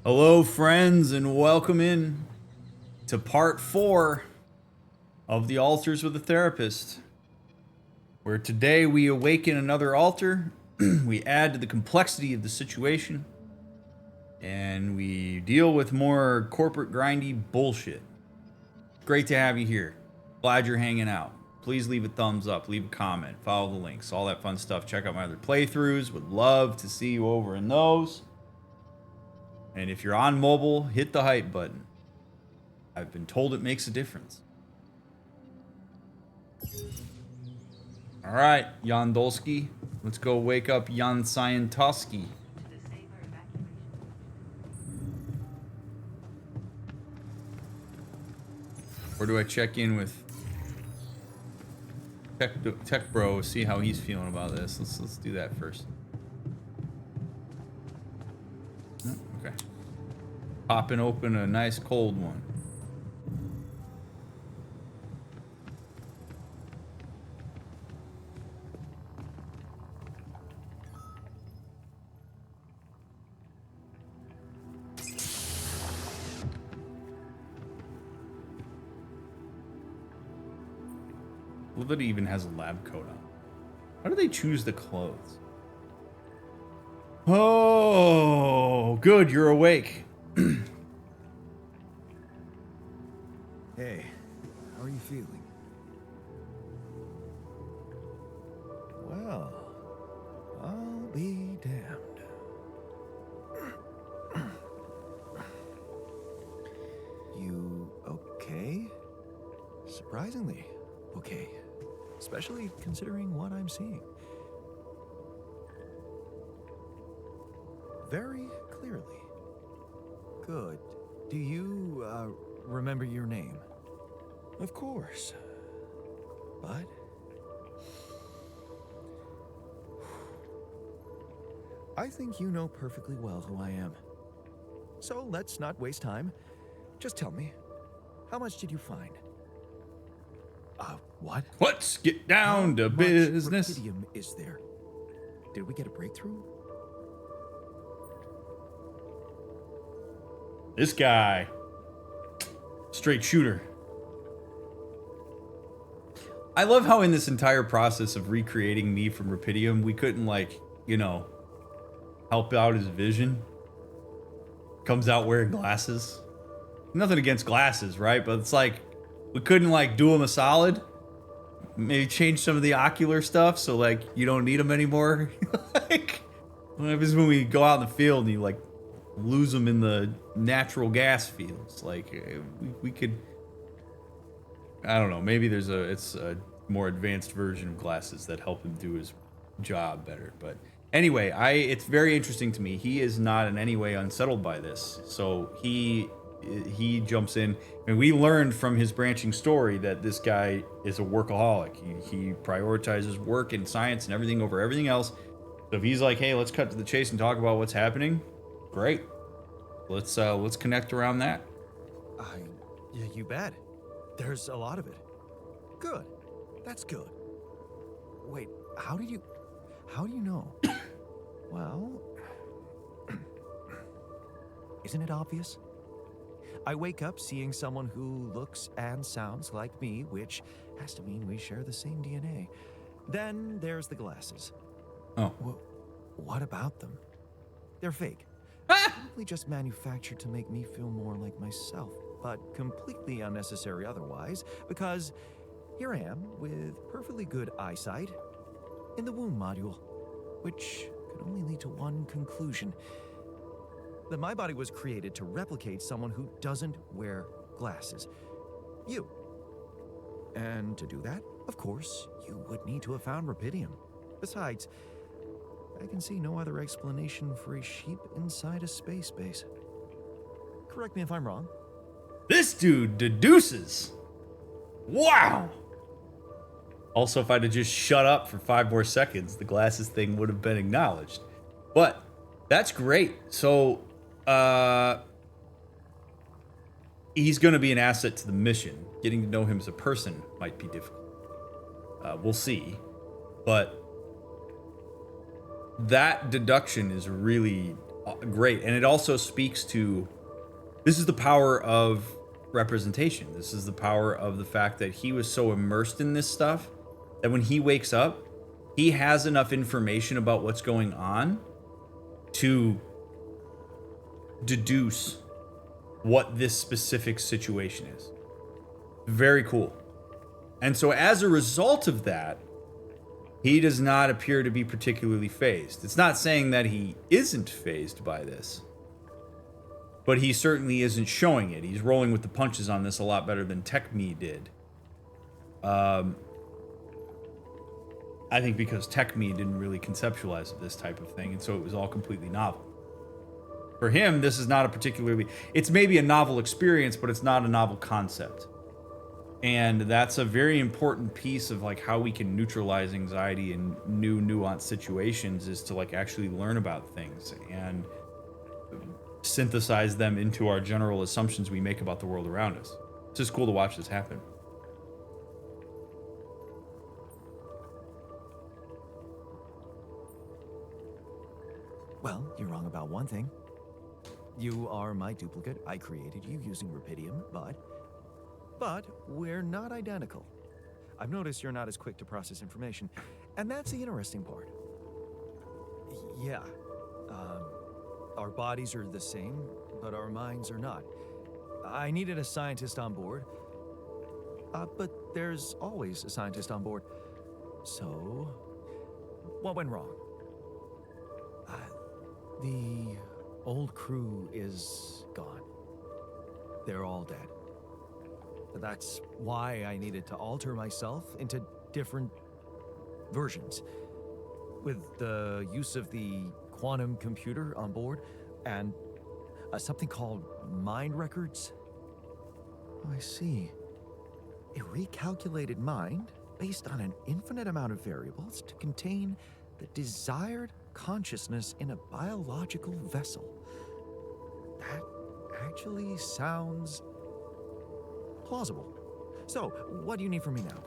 Hello, friends, and welcome in to part 4 of the Altars with a Therapist, where today we awaken another altar, we add to the complexity of the situation, and we deal with more corporate grindy bullshit. Great to have you here. Glad you're hanging out. Please leave a thumbs up, leave a comment, follow the links, all that fun stuff. Check out my other playthroughs. Would love to see you over in those. And if you're on mobile, hit the hype button. I've been told it makes a difference. All right, Jan Dolski. Let's go wake up Jan Dolski. Where do I check in with Tech Bro? See how he's feeling about this. Let's do that first. Okay. Popping open a nice cold one. I love that it even has a lab coat on. How do they choose the clothes? Oh, good, you're awake. Hey, how are you feeling? Well, I'll be damned. You okay? Surprisingly okay. Especially considering what I'm seeing. Very clearly. Good. Do you, remember your name? Of course. But... I think you know perfectly well who I am. So let's not waste time. Just tell me, how much did you find? What? Let's get down to business. How much rubidium is there? Did we get a breakthrough? This guy. Straight shooter. I love how in this entire process of recreating me from rubidium, we couldn't, like, you know, help out his vision. Comes out wearing glasses. Nothing against glasses, right? But it's like, we couldn't, like, do him a solid. Maybe change some of the ocular stuff so, like, you don't need them anymore. Like, what happens when we go out in the field and you, like, lose them in the natural gas fields? Like, we could... I don't know. Maybe it's a more advanced version of glasses that help him do his job better. But anyway, it's very interesting to me. He is not in any way unsettled by this. So he jumps in, and we learned from his branching story that this guy is a workaholic. He prioritizes work and science and everything over everything else. So if he's like, hey, let's cut to the chase and talk about what's happening, great. Let's connect around that. Yeah, you bet. There's a lot of it. Good. That's good. Wait, how do you know? Well, isn't it obvious? I wake up seeing someone who looks and sounds like me, which has to mean we share the same DNA. Then there's the glasses. Oh. What about them? They're fake. Probably just manufactured to make me feel more like myself, but completely unnecessary otherwise, because here I am with perfectly good eyesight in the womb module, which could only lead to one conclusion. That my body was created to replicate someone who doesn't wear glasses. You. And to do that, of course, you would need to have found rubidium. Besides, I can see no other explanation for a sheep inside a space base. Correct me if I'm wrong. This dude deduces. Wow. Also, if I'd have just shut up for 5 more seconds, the glasses thing would have been acknowledged. But that's great. So, he's going to be an asset to the mission. Getting to know him as a person might be difficult. We'll see. But that deduction is really great. And it also speaks to, this is the power of representation. This is the power of the fact that he was so immersed in this stuff that when he wakes up, he has enough information about what's going on to deduce what this specific situation is. Very cool. And so as a result of that, he does not appear to be particularly fazed. It's not saying that he isn't fazed by this, but he certainly isn't showing it. He's rolling with the punches on this a lot better than TechMe did. I think because TechMe didn't really conceptualize this type of thing, and so it was all completely novel. For him, this is not a particularly... It's maybe a novel experience, but it's not a novel concept. And that's a very important piece of like how we can neutralize anxiety in new nuanced situations, is to like actually learn about things and synthesize them into our general assumptions we make about the world around us. It's just cool to watch this happen. Well, you're wrong about one thing. You are my duplicate. I created you using Rupidium, but we're not identical. I've noticed you're not as quick to process information, and that's the interesting part. Yeah, our bodies are the same, but our minds are not. I needed a scientist on board, but there's always a scientist on board. So, what went wrong? The old crew is gone. They're all dead. That's why I needed to alter myself into different versions. With the use of the quantum computer on board and something called mind records. Oh, I see. A recalculated mind based on an infinite amount of variables to contain the desired consciousness in a biological vessel. That actually sounds plausible. So, what do you need from me now?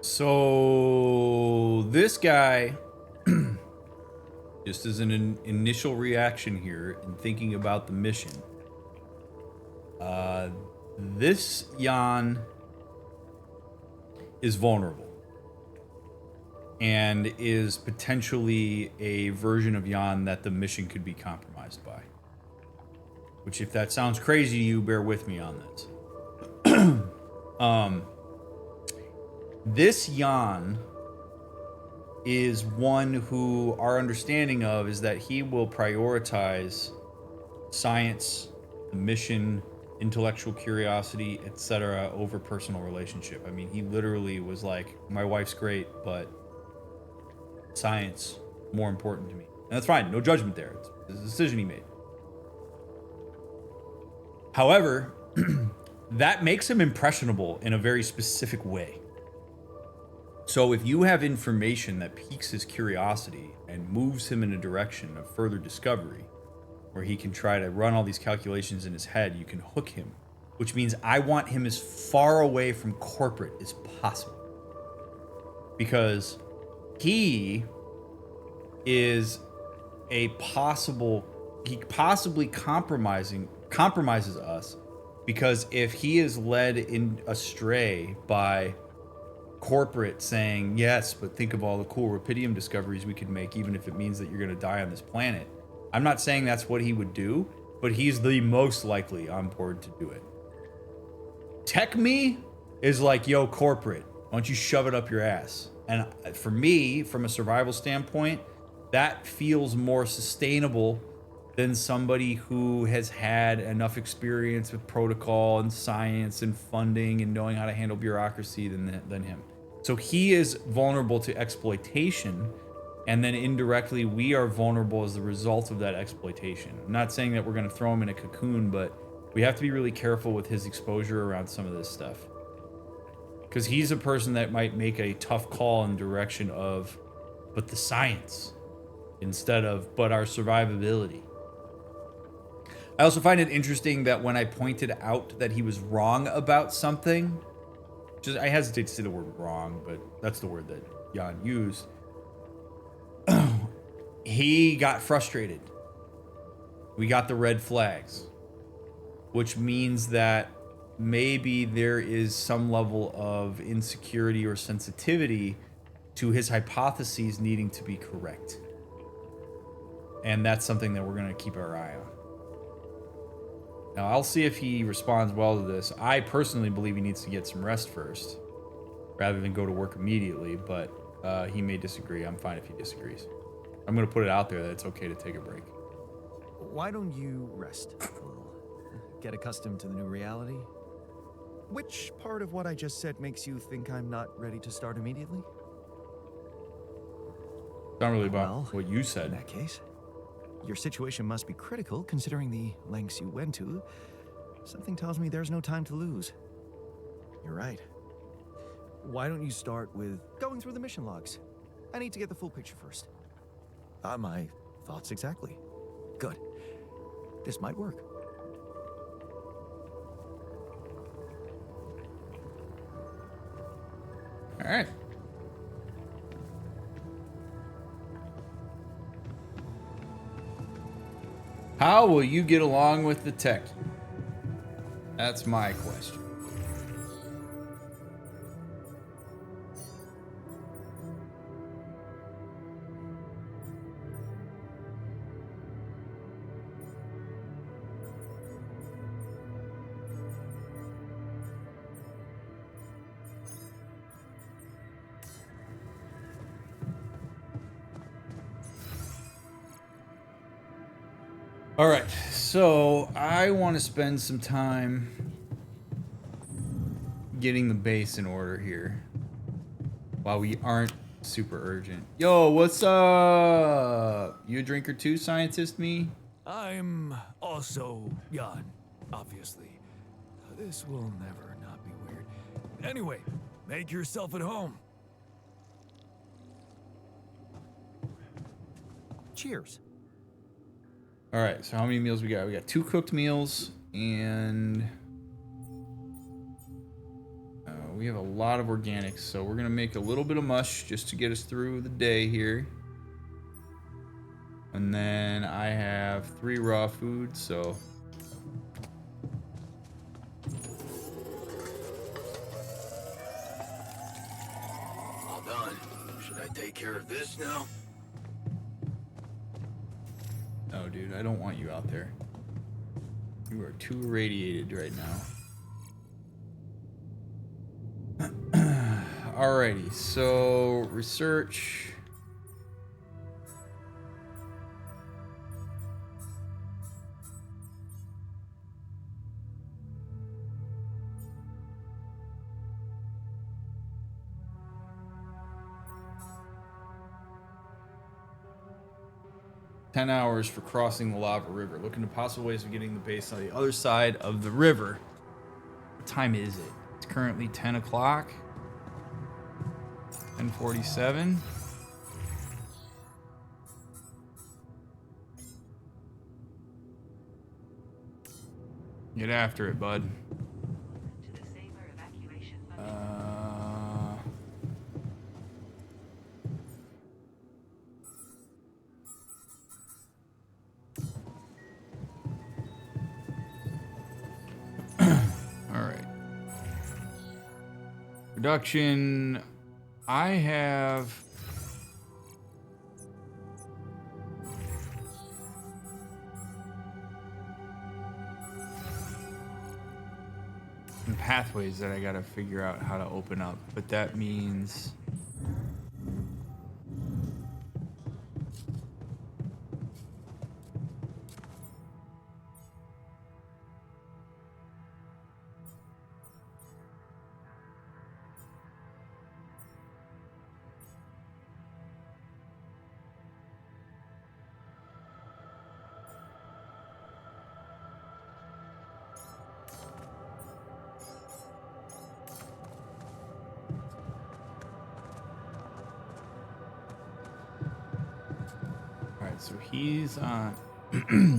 So this guy, just as an initial reaction here in thinking about the mission, this Jan is vulnerable and is potentially a version of Jan that the mission could be compromised by. Which, if that sounds crazy to you, bear with me on this. This Jan is one who our understanding of is that he will prioritize science, the mission, intellectual curiosity, etc. over personal relationship. I mean, he literally was like, my wife's great, but science more important to me. And that's fine, no judgment there. It's a decision he made. However, that makes him impressionable in a very specific way. So if you have information that piques his curiosity and moves him in a direction of further discovery, where he can try to run all these calculations in his head, you can hook him, which means I want him as far away from corporate as possible. Because he is he possibly compromises us, because if he is led in astray by corporate saying, yes, but think of all the cool rupidium discoveries we could make, even if it means that you're going to die on this planet. I'm not saying that's what he would do, but he's the most likely on board to do it. TechMe is like, yo, corporate, why don't you shove it up your ass? And for me, from a survival standpoint, that feels more sustainable than somebody who has had enough experience with protocol and science and funding and knowing how to handle bureaucracy than him. So he is vulnerable to exploitation, and then indirectly we are vulnerable as the result of that exploitation. I'm not saying that we're going to throw him in a cocoon, but we have to be really careful with his exposure around some of this stuff. Because he's a person that might make a tough call in the direction of, but the science, instead of, but our survivability. I also find it interesting that when I pointed out that he was wrong about something, just I hesitate to say the word wrong, but that's the word that Jan used. He got frustrated. We got the red flags, which means that maybe there is some level of insecurity or sensitivity to his hypotheses needing to be correct. And that's something that we're going to keep our eye on. Now, I'll see if he responds well to this. I personally believe he needs to get some rest first, rather than go to work immediately, but he may disagree. I'm fine if he disagrees. I'm going to put it out there that it's okay to take a break. Why don't you rest a little? Get accustomed to the new reality? Which part of what I just said makes you think I'm not ready to start immediately? It's not really about what you said. In that case, your situation must be critical considering the lengths you went to. Something tells me there's no time to lose. You're right. Why don't you start with going through the mission logs? I need to get the full picture first. My thoughts exactly. Good. This might work. All right. How will you get along with the tech? That's my question. All right, so I want to spend some time getting the base in order here while we aren't super urgent. Yo, what's up? You a drinker too, scientist me? I'm also Jan, obviously. This will never not be weird. Anyway, make yourself at home. Cheers. All right, so how many meals we got? We got 2 cooked meals, and we have a lot of organics, so we're gonna make a little bit of mush just to get us through the day here. And then I have 3 raw foods, so All done. Should I take care of this now? no, dude, I don't want you out there. You are too irradiated right now. Alrighty, so research. $10 hours for crossing the lava river. Looking at possible ways of getting the base on the other side of the river. What time is it? It's currently 10 o'clock. 10:47. Get after it, bud. Production, I have some pathways that I gotta figure out how to open up, but that means so he's on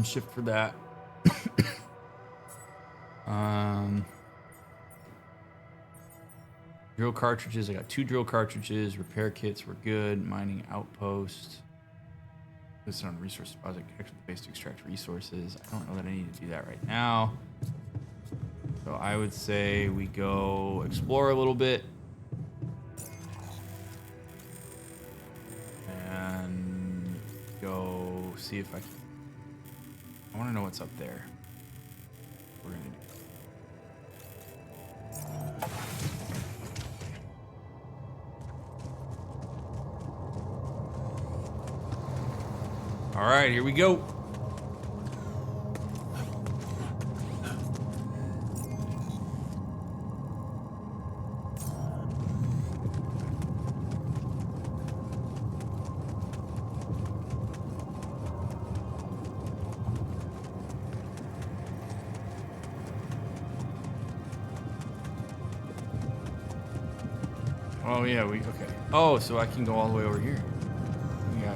shift for that. Drill cartridges. I got 2 drill cartridges. Repair kits were good. Mining outpost. Listen on resource deposit. Connect with the base to extract resources. I don't know that I need to do that right now. So I would say we go explore a little bit. And go see if I can. I want to know what's up there. We're gonna do. All right, here we go. Oh yeah, okay. Oh, so I can go all the way over here. Yeah.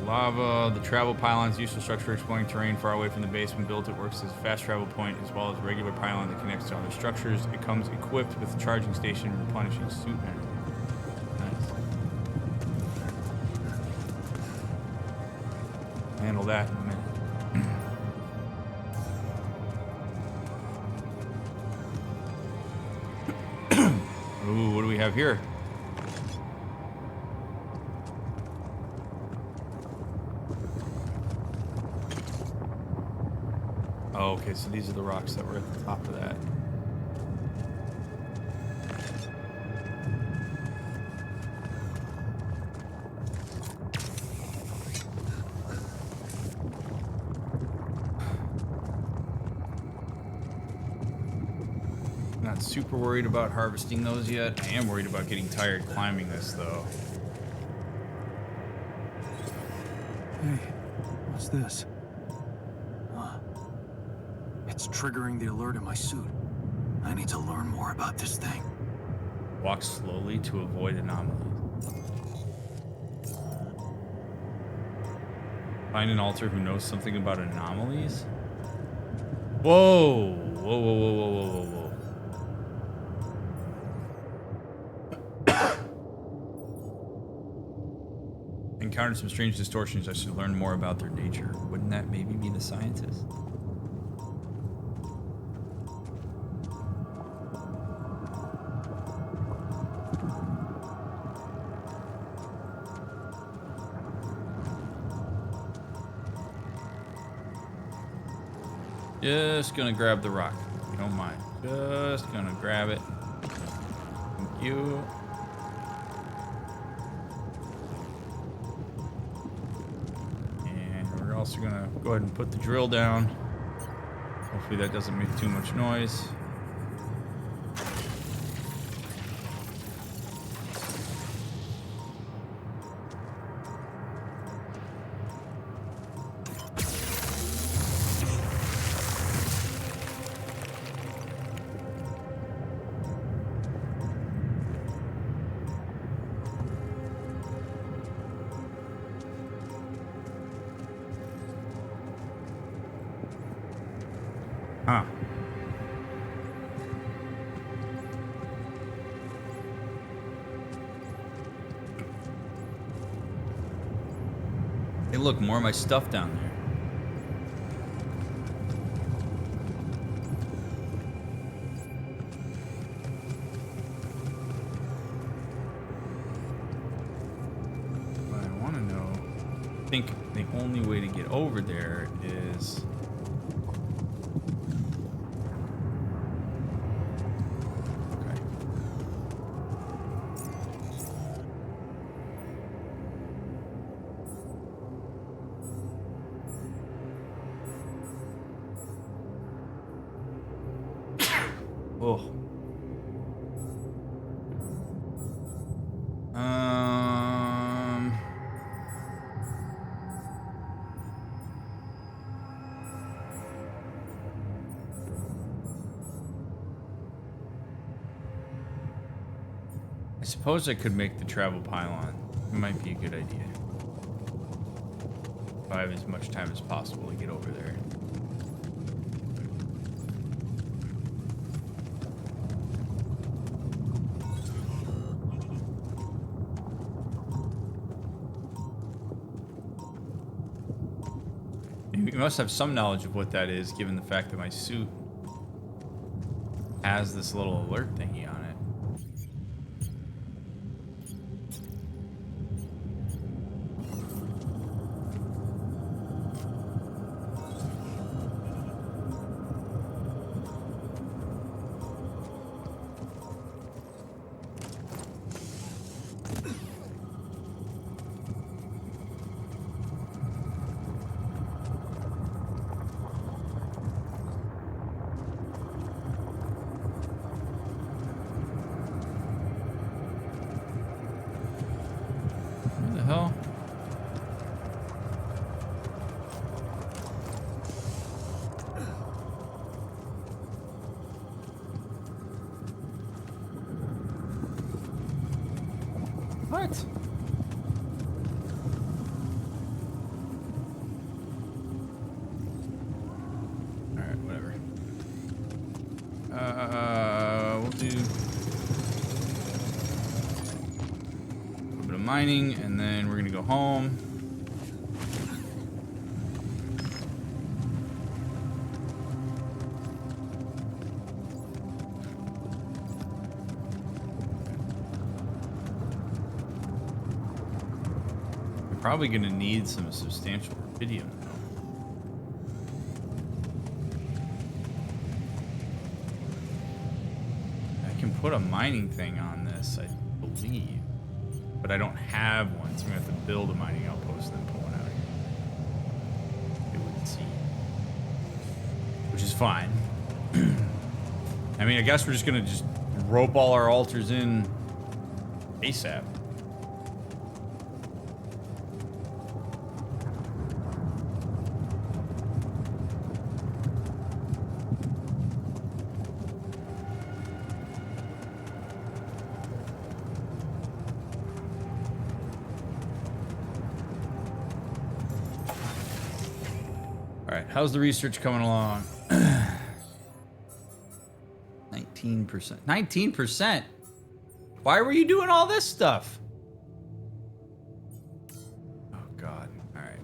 Lava, the travel pylons, useful structure exploring terrain far away from the base. When built, it works as a fast travel point as well as a regular pylon that connects to other structures. It comes equipped with a charging station, replenishing suit energy. Nice. Handle that in a minute. Ooh, what do we have here? Oh, okay, so these are the rocks that were at the top of that. Not super worried about harvesting those yet. I am worried about getting tired climbing this, though. Hey, what's this? It's triggering the alert in my suit. I need to learn more about this thing. Walk slowly to avoid anomalies. Find an altar who knows something about anomalies? Whoa! Whoa, whoa, whoa, whoa, whoa, whoa, whoa. Encountered some strange distortions. I should learn more about their nature. Wouldn't that maybe be the scientist? Just gonna grab the rock, if you don't mind. Just gonna grab it. Thank you. And we're also gonna go ahead and put the drill down. Hopefully that doesn't make too much noise. Huh. Hey, look, more of my stuff down there. But I want to know, I think the only way to get over there is... Oh. I suppose I could make the travel pylon. It might be a good idea. I have as much time as possible to get over there. You must have some knowledge of what that is, given the fact that my suit has this little alert thingy on it. What the hell? What? Alright, whatever. We'll do a little bit of mining, and then we're gonna go home. We're probably gonna need some substantial rubidium, though. I can put a mining thing on this, I believe, but I don't have one, so I'm gonna have to build a mining outpost and then pull one out here. It would seem, which is fine. I mean, I guess we're just gonna rope all our altars in ASAP. All right, how's the research coming along? 19%. 19%? Why were you doing all this stuff? Oh, God. All right.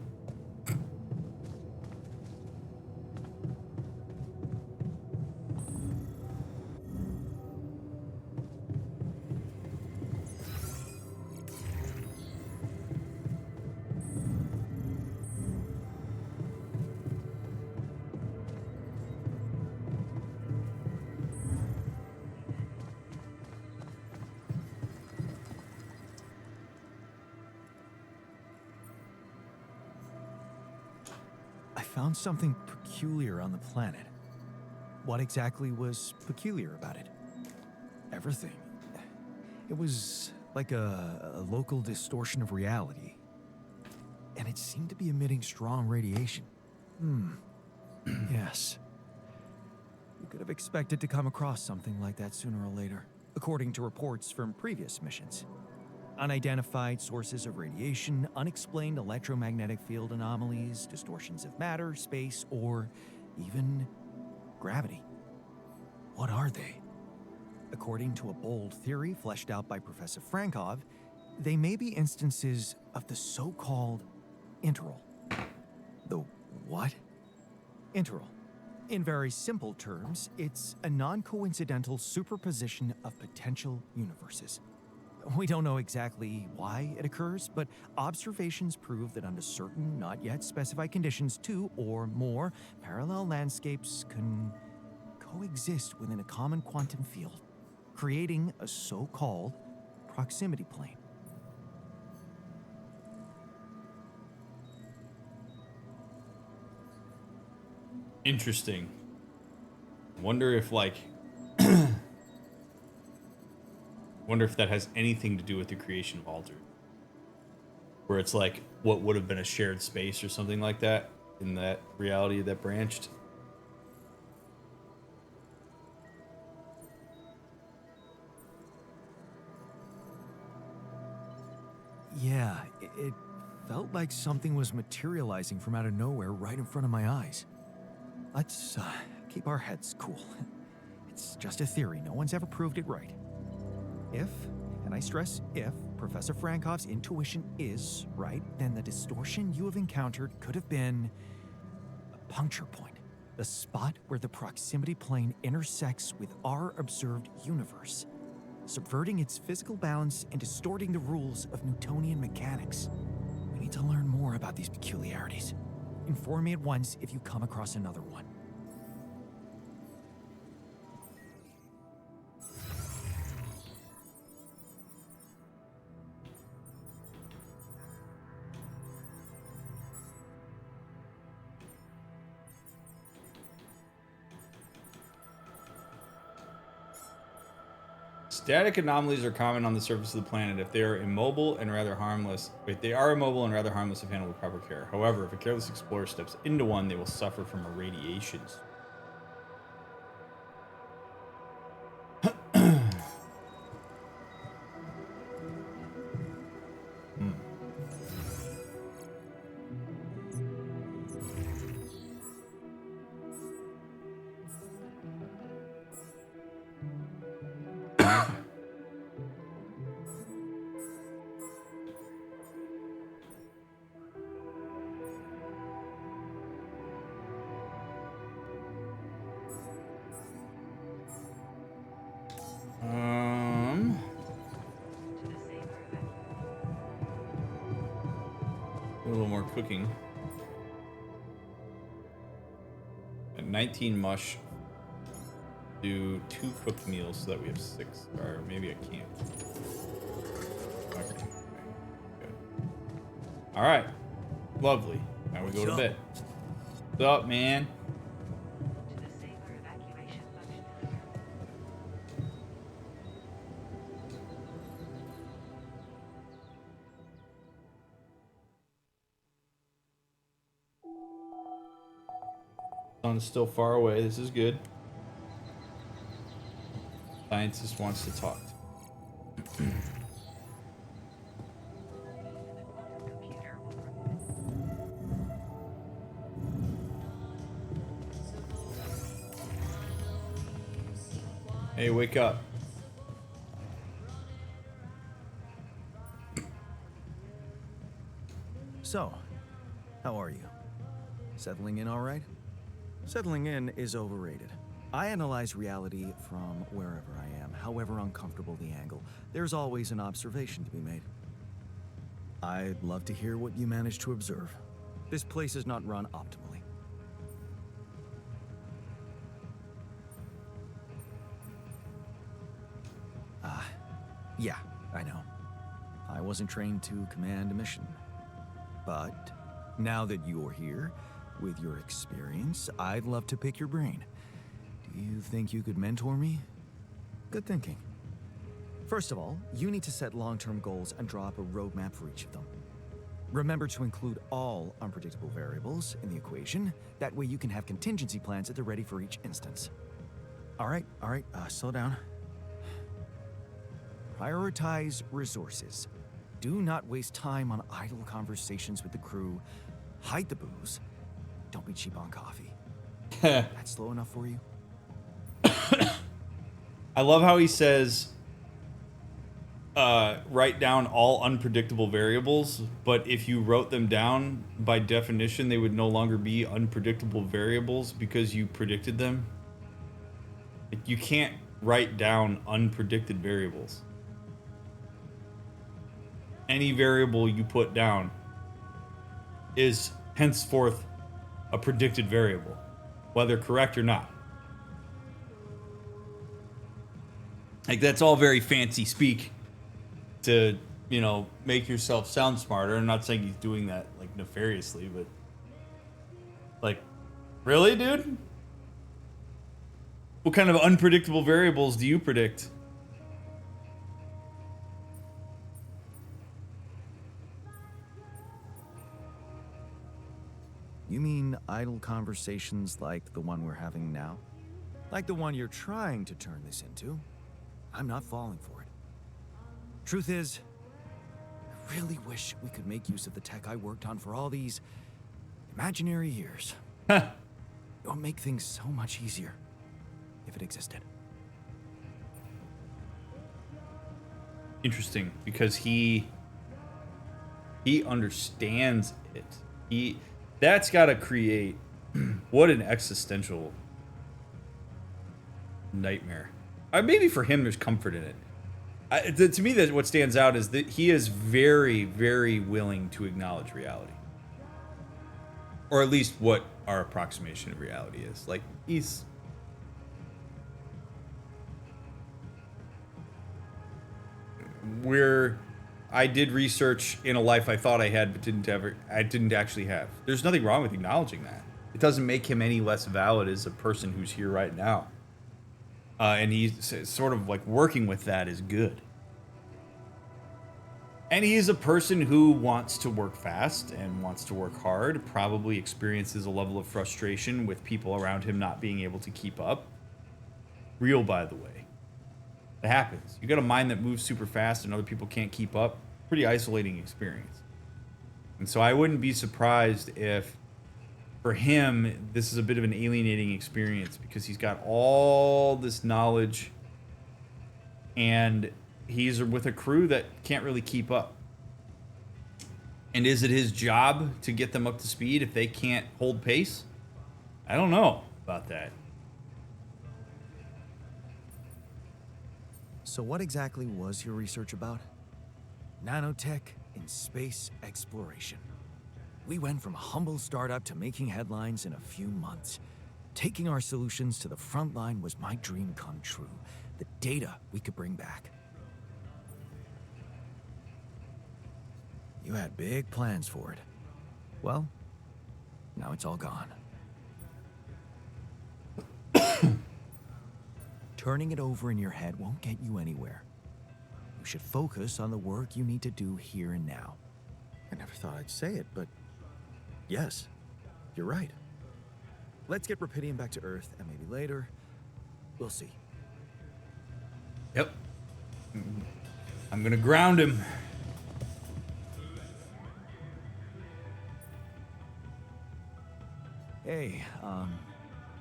I found something peculiar on the planet. What exactly was peculiar about it? Everything. It was like a local distortion of reality. And it seemed to be emitting strong radiation. Yes. We could have expected to come across something like that sooner or later, according to reports from previous missions. Unidentified sources of radiation, unexplained electromagnetic field anomalies, distortions of matter, space, or even gravity. What are they? According to a bold theory fleshed out by Professor Frankov, they may be instances of the so-called interval. The what? Interval. In very simple terms, it's a non-coincidental superposition of potential universes. We don't know exactly why it occurs, but observations prove that under certain, not yet specified conditions, two or more parallel landscapes can coexist within a common quantum field, creating a so-called proximity plane. Interesting. Wonder if wonder if that has anything to do with the creation of Alter. Where it's like what would have been a shared space or something like that in that reality that branched. Yeah, it felt like something was materializing from out of nowhere right in front of my eyes. Let's keep our heads cool. It's just a theory. No one's ever proved it right. If, and I stress if, Professor Frankov's intuition is right, then the distortion you have encountered could have been a puncture point. The spot where the proximity plane intersects with our observed universe, subverting its physical balance and distorting the rules of Newtonian mechanics. We need to learn more about these peculiarities. Inform me at once if you come across another one. Static anomalies are common on the surface of the planet if they are immobile and rather harmless. Wait, they are immobile and rather harmless if handled with proper care. However, if a careless explorer steps into one, they will suffer from irradiations. A little more cooking. At 19 mush, do 2 cooked meals so that we have 6. Or maybe I can't. Okay. Good. All right. Lovely. Now we go to bed. What's up, man? Sun's still far away. This is good. Scientist wants to talk. Hey, wake up. So, how are you? Settling in all right? Settling in is overrated. I analyze reality from wherever I am, however uncomfortable the angle. There's always an observation to be made. I'd love to hear what you managed to observe. This place is not run optimally. Yeah, I know. I wasn't trained to command a mission. But now that you're here, with your experience, I'd love to pick your brain. Do you think you could mentor me? Good thinking. First of all, you need to set long-term goals and draw up a roadmap for each of them. Remember to include all unpredictable variables in the equation. That way you can have contingency plans at the ready for each instance. All right, slow down. Prioritize resources. Do not waste time on idle conversations with the crew. Hide the booze. Don't be cheap on coffee. That's slow enough for you? I love how he says, write down all unpredictable variables, but if you wrote them down, by definition, they would no longer be unpredictable variables because you predicted them. Like, you can't write down unpredicted variables. Any variable you put down is henceforth a predicted variable, whether correct or not. Like, that's all very fancy speak to, you know, make yourself sound smarter. I'm not saying he's doing that, like, nefariously, but, like, really, dude? What kind of unpredictable variables do you predict? You mean idle conversations like the one we're having now? Like the one you're trying to turn this into? I'm not falling for it. Truth is, really wish we could make use of the tech I worked on for all these imaginary years. It would make things so much easier if it existed. Interesting, because he understands it. That's got to create what an existential nightmare. Maybe for him, there's comfort in it. To me, that what stands out is that he is very, very willing to acknowledge reality, or at least what our approximation of reality is. Like he's. I did research in a life I thought I had, but didn't actually have. There's nothing wrong with acknowledging that. It doesn't make him any less valid as a person who's here right now. And he's sort of like working with that is good. And he is a person who wants to work fast and wants to work hard, probably experiences a level of frustration with people around him not being able to keep up. Real, by the way. It happens. You got a mind that moves super fast and other people can't keep up. Pretty isolating experience. And so I wouldn't be surprised if, for him, this is a bit of an alienating experience because he's got all this knowledge and he's with a crew that can't really keep up. And is it his job to get them up to speed if they can't hold pace? I don't know about that. So what exactly was your research about? Nanotech in space exploration. We went from a humble startup to making headlines in a few months. Taking our solutions to the front line was my dream come true. The data we could bring back. You had big plans for it. Well, now it's all gone. Turning it over in your head won't get you anywhere. You should focus on the work you need to do here and now. I never thought I'd say it, but yes, you're right. Let's get Rapidium back to Earth, and maybe later, we'll see. Yep. I'm gonna ground him. Hey,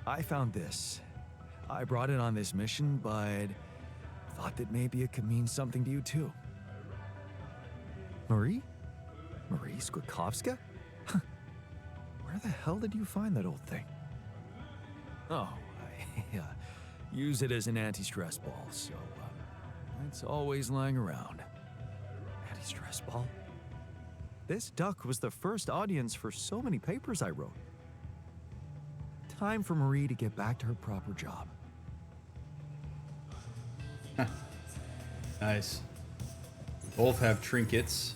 I found this. I brought it on this mission, but thought that maybe it could mean something to you too. Marie? Marie Skrzydlowska? Where the hell did you find that old thing? Oh, I use it as an anti-stress ball, so it's always lying around. Anti-stress ball? This duck was the first audience for so many papers I wrote. Time for Marie to get back to her proper job. Nice. Both have trinkets.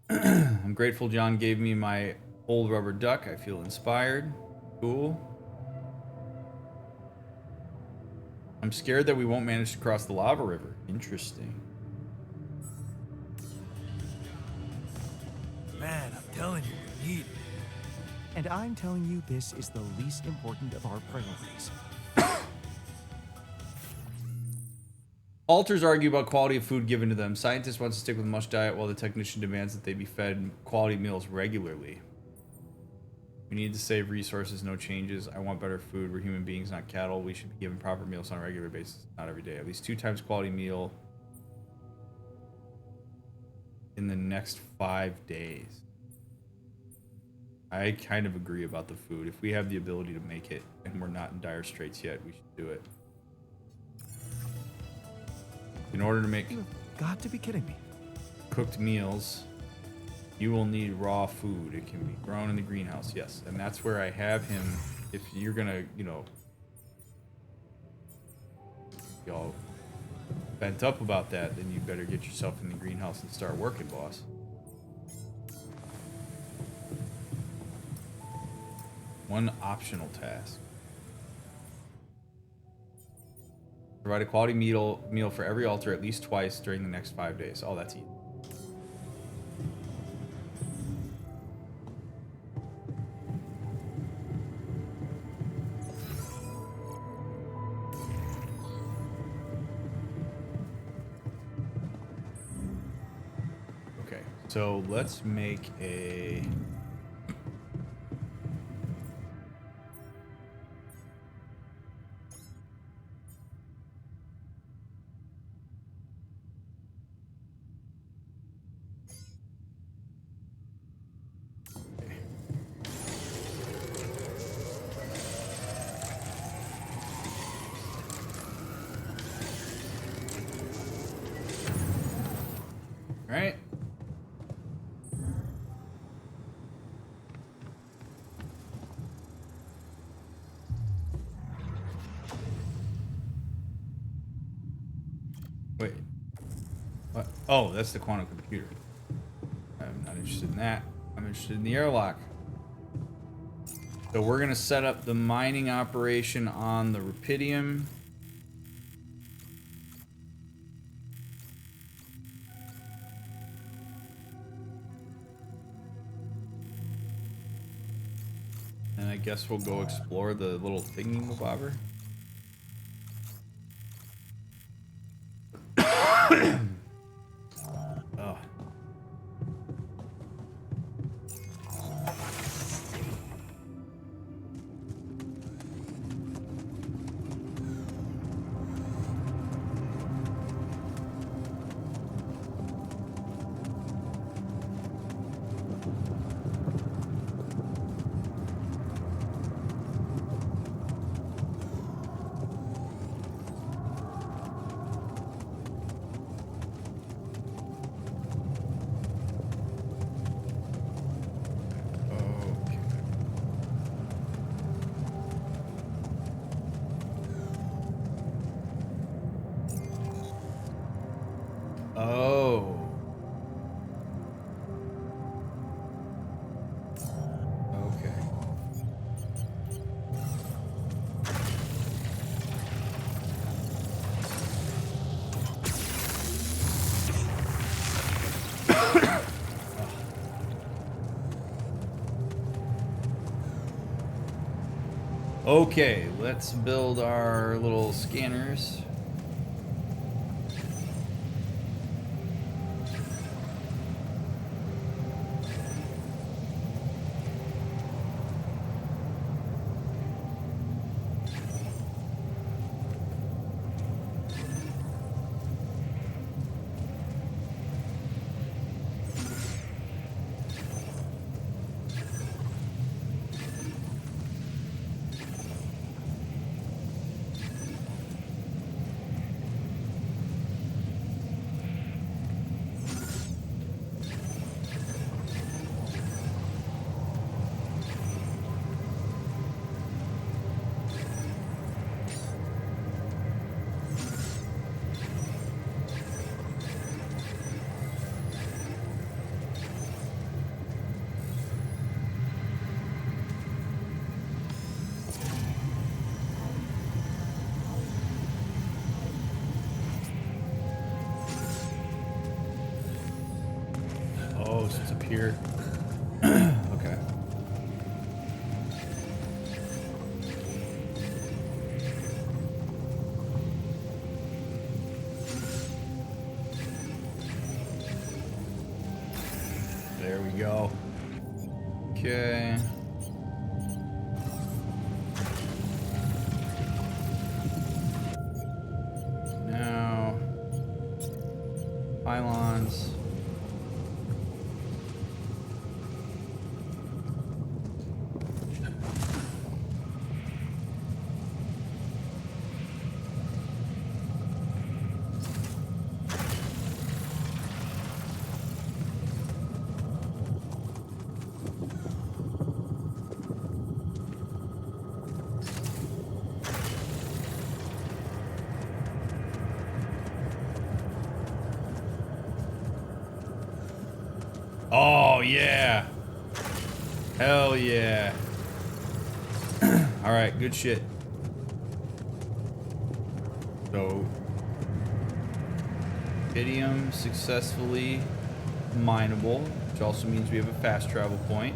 I'm grateful John gave me my old rubber duck. I feel inspired. Cool. I'm scared that we won't manage to cross the lava river. Interesting. Man, I'm telling you, we need it. And I'm telling you, this is the least important of our priorities. Alters argue about quality of food given to them. Scientists want to stick with mush diet while the technician demands that they be fed quality meals regularly. We need to save resources, no changes. I want better food. We're human beings, not cattle. We should be given proper meals on a regular basis, not every day. At least 2 times quality meal in the next 5 days. I kind of agree about the food. If we have the ability to make it and we're not in dire straits yet, we should do it. In order to make You've got to be kidding me. cooked meals, you will need raw food. It can be grown in the greenhouse, yes. And that's where I have him. If you're gonna, be all bent up about that, then you better get yourself in the greenhouse and start working, boss. One optional task. Provide a quality meal for every altar at least twice during the next 5 days. Oh, that's easy. So let's make a... All right. Wait. What? Oh, that's the quantum computer. I'm not interested in that. I'm interested in the airlock. So we're going to set up the mining operation on the Rupidium. And I guess we'll go explore the little thingy-mabobber. Oh. Oh. Okay. Okay, let's build our little scanners. Oh, so it's up here. Okay. There we go. Okay. Now, pylons. Oh, yeah. Hell yeah. All right, good shit. So, Rupidium successfully mineable, which also means we have a fast travel point.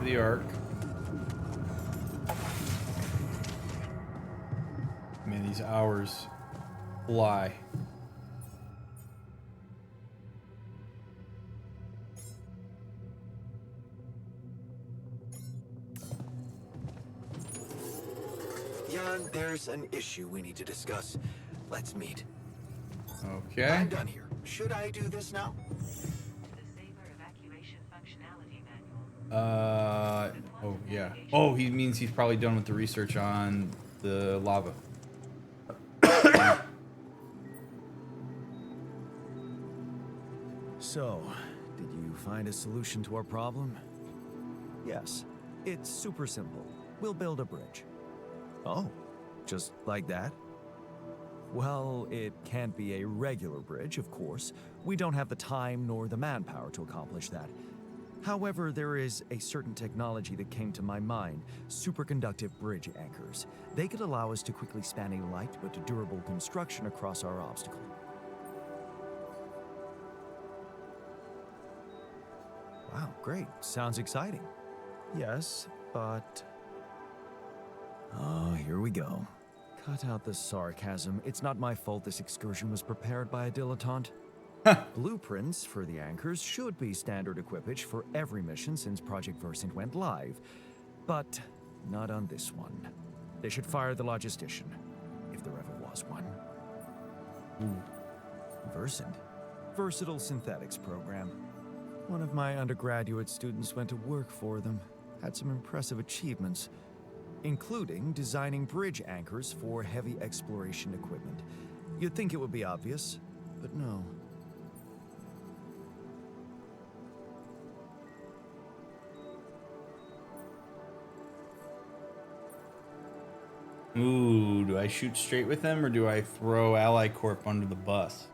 for the arc. Man, these hours fly. Jan, there's an issue we need to discuss. Let's meet. Okay. I'm done here. Should I do this now? Oh yeah. Oh, he means he's probably done with the research on the lava. So, did you find a solution to our problem? Yes. It's super simple. We'll build a bridge. Oh, just like that? Well, it can't be a regular bridge, of course. We don't have the time nor the manpower to accomplish that. However, there is a certain technology that came to my mind, superconductive bridge anchors. They could allow us to quickly span a light but durable construction across our obstacle. Wow, great. Sounds exciting. Yes, but... Oh, here we go. Cut out the sarcasm. It's not my fault this excursion was prepared by a dilettante. Blueprints for the anchors should be standard equipage for every mission since Project Versant went live, but not on this one. They should fire the logistician, if there ever was one. Versant? Versatile Synthetics program. One of my undergraduate students went to work for them, had some impressive achievements, including designing bridge anchors for heavy exploration equipment. You'd think it would be obvious, but no. Ooh, do I shoot straight with them or do I throw Ally Corp under the bus?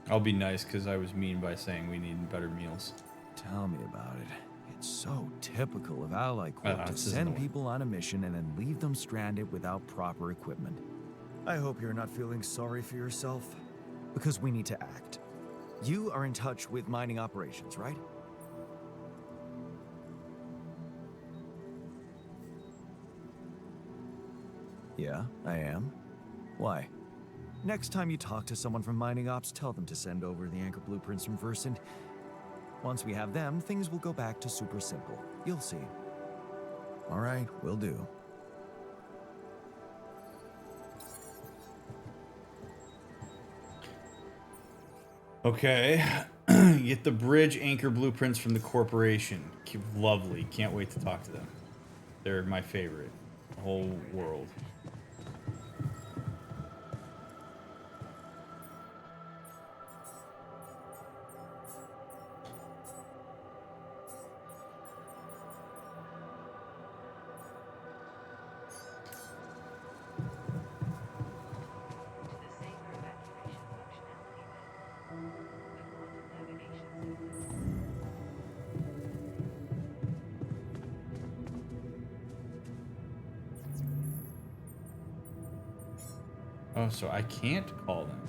I'll be nice because I was mean by saying we need better meals. Tell me about it. It's so typical of Ally Corp to this is send annoying. people on a mission and then leave them stranded without proper equipment. I hope you're not feeling sorry for yourself, because we need to act. You are in touch with mining operations, right? Yeah, I am. Why? Next time you talk to someone from mining ops, tell them to send over the anchor blueprints from Versant. Once we have them, things will go back to super simple. You'll see. All right, will do. Okay. Get the bridge anchor blueprints from the corporation. Lovely. Can't wait to talk to them. They're my favorite. The whole world. Oh, so I can't call them.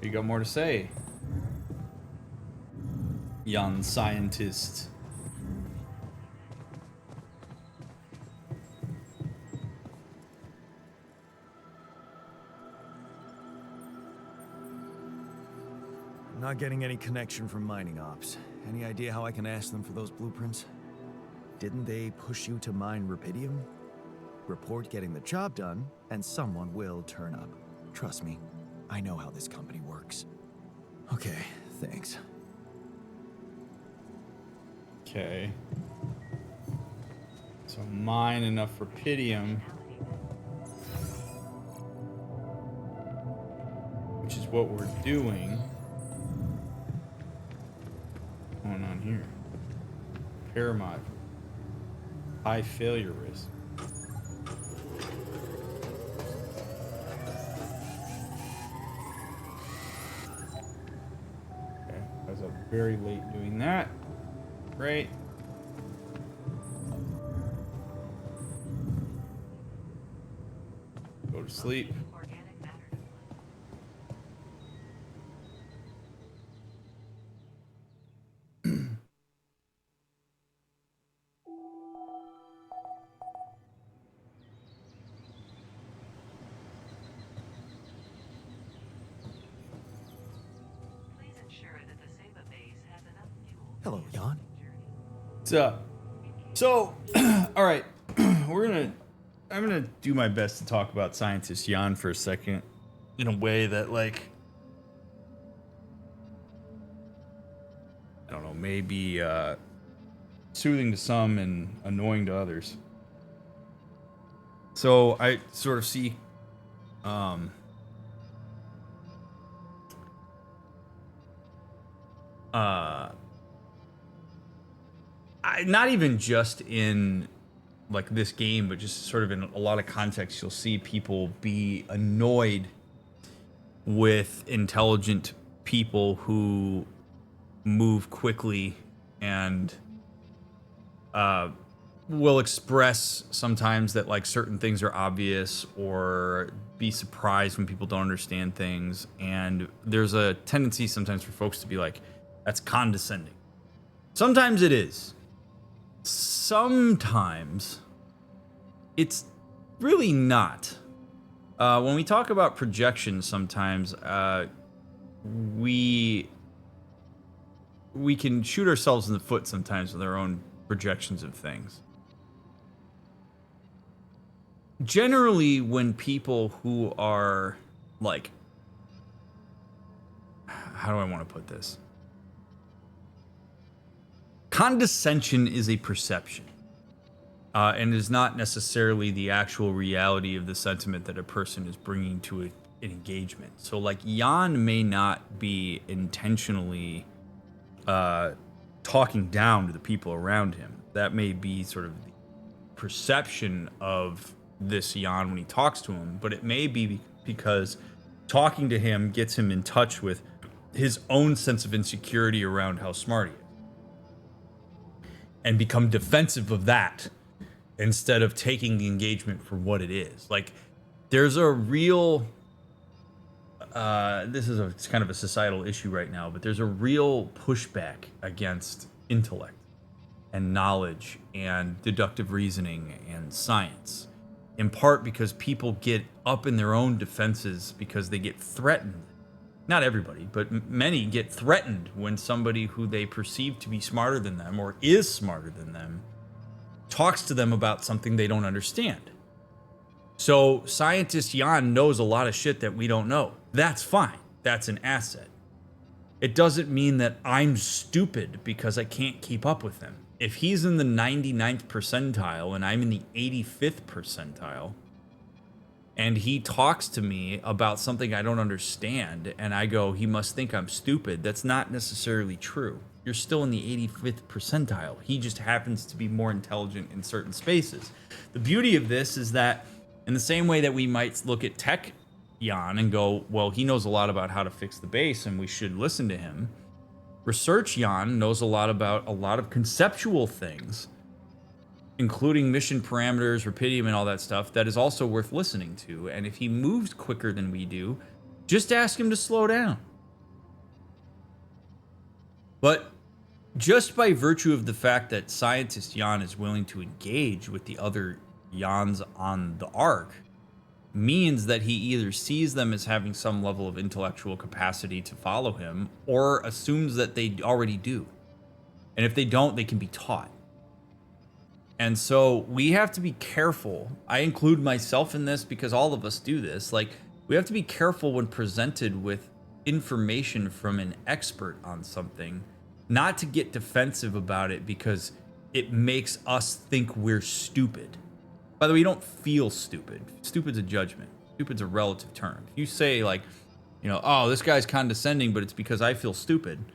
You got more to say? Young scientist. I'm not getting any connection from mining ops. Any idea how I can ask them for those blueprints? Didn't they push you to mine rubidium? Report getting the job done, and someone will turn up. Trust me, I know how this company works. Okay, thanks. Okay. So mine enough rubidium. Which is what we're doing. What's going on here? Repair mod. High failure risk. Okay, I was up very late doing that. Great. Go to sleep. Hello, Jan. What's up? So, all right, I'm gonna do my best to talk about scientist Jan for a second, in a way that, like, I don't know, maybe soothing to some and annoying to others. So I sort of see, not even just in like this game, but just sort of in a lot of contexts, you'll see people be annoyed with intelligent people who move quickly and will express sometimes that like certain things are obvious, or be surprised when people don't understand things. And there's a tendency sometimes for folks to be like, that's condescending. Sometimes it is. Sometimes it's really not. When we talk about projections, sometimes we can shoot ourselves in the foot sometimes with our own projections of things. Generally, when people who are like, how do I want to put this? Condescension is a perception, and is not necessarily the actual reality of the sentiment that a person is bringing to an engagement. So, like, Jan may not be intentionally talking down to the people around him. That may be sort of the perception of this Jan when he talks to him, but it may be because talking to him gets him in touch with his own sense of insecurity around how smart he is, and become defensive of that instead of taking the engagement for what it is. Like, there's a real, it's kind of a societal issue right now, but there's a real pushback against intellect and knowledge and deductive reasoning and science, in part because people get up in their own defenses because they get threatened. Not everybody, but many get threatened when somebody who they perceive to be smarter than them or is smarter than them talks to them about something they don't understand. So scientist Jan knows a lot of shit that we don't know. That's fine. That's an asset. It doesn't mean that I'm stupid because I can't keep up with him. If he's in the 99th percentile and I'm in the 85th percentile, and he talks to me about something I don't understand, and I go, he must think I'm stupid, that's not necessarily true. You're still in the 85th percentile. He just happens to be more intelligent in certain spaces. The beauty of this is that in the same way that we might look at tech Jan and go, well, he knows a lot about how to fix the base and we should listen to him. Research Jan knows a lot about a lot of conceptual things, including mission parameters, Rapidium, and all that stuff, that is also worth listening to. And if he moves quicker than we do, just ask him to slow down. But just by virtue of the fact that scientist Jan is willing to engage with the other Jans on the Ark, means that he either sees them as having some level of intellectual capacity to follow him, or assumes that they already do. And if they don't, they can be taught. And so we have to be careful. I include myself in this because all of us do this. Like, we have to be careful when presented with information from an expert on something, not to get defensive about it because it makes us think we're stupid. By the way, you don't feel stupid. Stupid's a judgment. Stupid's a relative term. If you say, like, you know, oh, this guy's condescending, but it's because I feel stupid,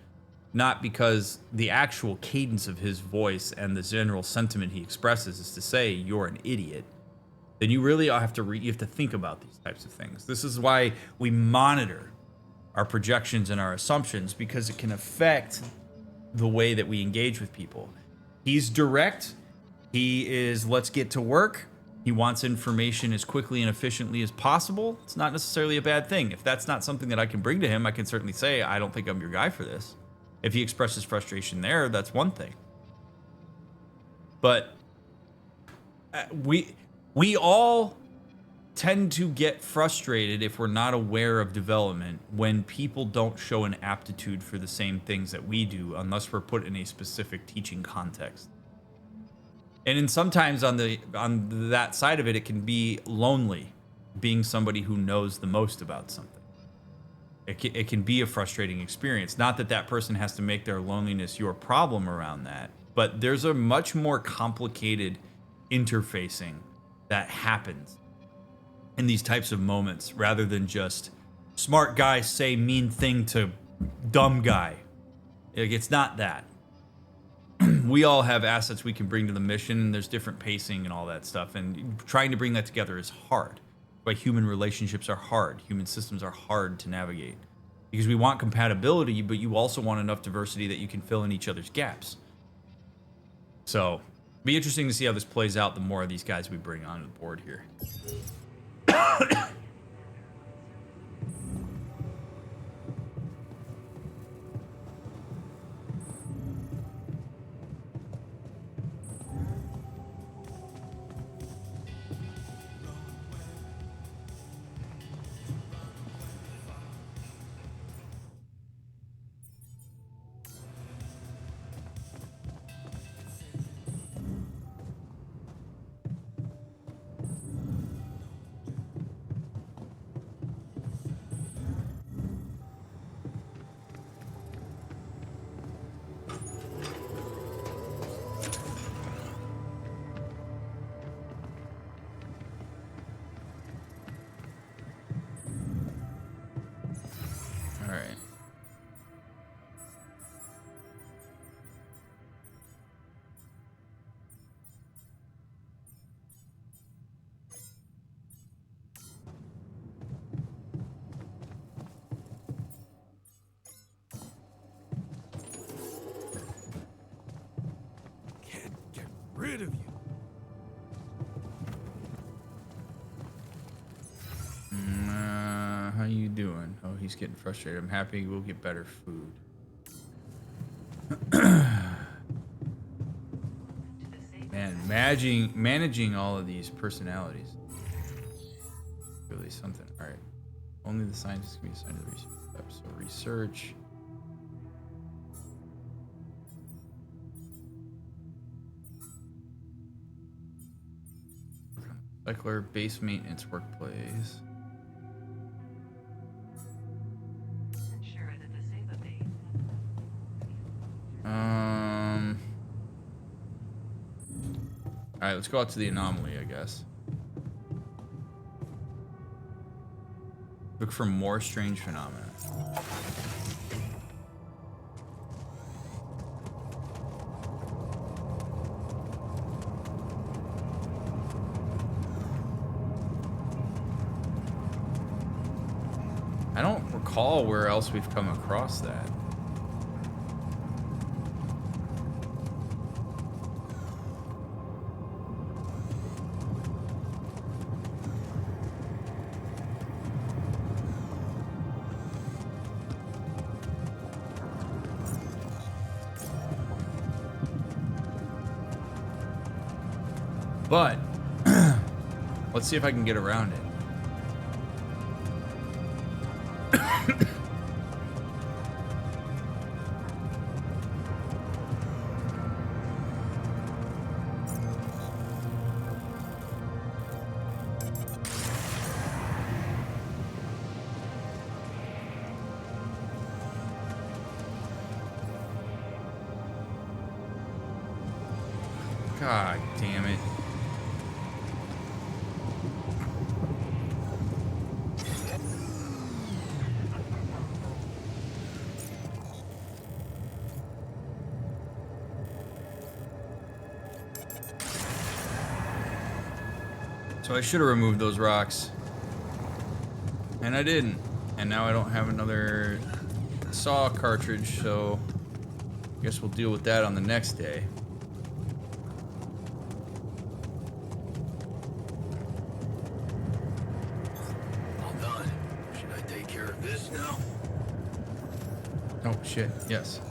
not because the actual cadence of his voice and the general sentiment he expresses is to say you're an idiot, then you really have to you have to think about these types of things. This is why we monitor our projections and our assumptions, because it can affect the way that we engage with people. He's direct. He is, let's get to work. He wants information as quickly and efficiently as possible. It's not necessarily a bad thing. If that's not something that I can bring to him, I can certainly say, I don't think I'm your guy for this. If he expresses frustration there, that's one thing. But we all tend to get frustrated if we're not aware of development when people don't show an aptitude for the same things that we do unless we're put in a specific teaching context. And then sometimes on that side of it, it can be lonely being somebody who knows the most about something. It can be a frustrating experience. Not that that person has to make their loneliness your problem around that, but there's a much more complicated interfacing that happens in these types of moments rather than just smart guy say mean thing to dumb guy. Like, it's not that. We all have assets we can bring to the mission, and there's different pacing and all that stuff, and trying to bring that together is hard. But human relationships are hard. Human systems are hard to navigate because we want compatibility, but you also want enough diversity that you can fill in each other's gaps. So, be interesting to see how this plays out the more of these guys we bring onto the board here. Rid of you. How you doing? Oh, he's getting frustrated. I'm happy we'll get better food. Man, managing all of these personalities. Really something. All right. Only the scientists can be assigned to the research steps. So research. Recycler, base maintenance, workplace. All right, let's go out to the anomaly, I guess. Look for more strange phenomena. I don't recall where else we've come across that. But let's see if I can get around it. God damn it. So I should have removed those rocks. And I didn't. And now I don't have another saw cartridge, so I guess we'll deal with that on the next day. All done. Should I take care of this now? Oh shit, yes.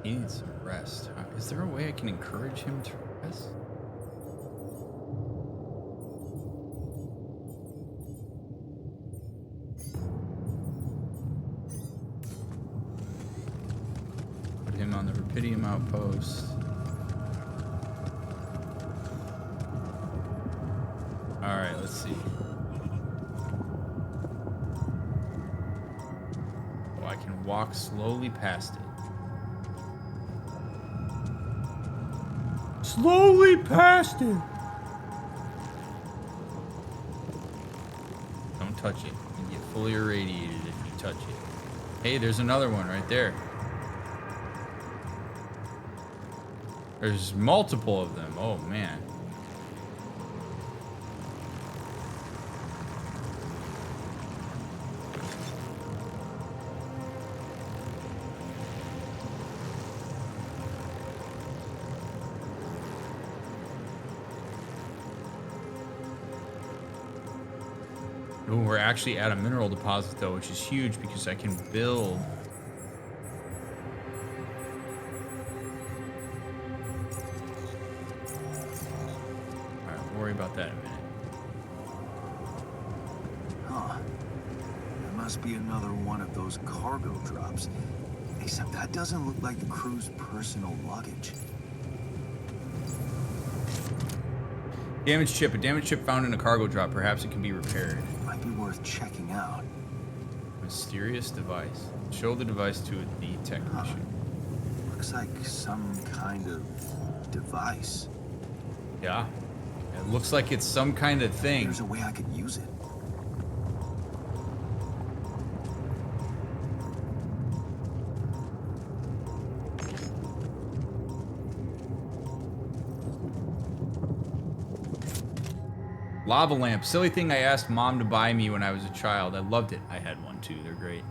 He needs some rest. Is there a way I can encourage him to rest? Put him on the Rapidium outpost. Alright, let's see. Oh, I can walk slowly past it. Slowly past it. Don't touch it. You get fully irradiated if you touch it. Hey, there's another one right there. There's multiple of them. Oh, man. Ooh, we're actually at a mineral deposit though, which is huge because I can build. Alright, we'll worry about that in a minute. Huh. There must be another one of those cargo drops. Except that doesn't look like the crew's personal luggage. Damaged chip. A damaged chip found in a cargo drop. Perhaps it can be repaired. Might be worth checking out. Mysterious device. Show the device to the technician. Looks like some kind of device. Yeah. It looks like it's some kind of thing. There's a way I could use it. Lava lamp. Silly thing I asked Mom to buy me when I was a child. I loved it. I had one too. They're great.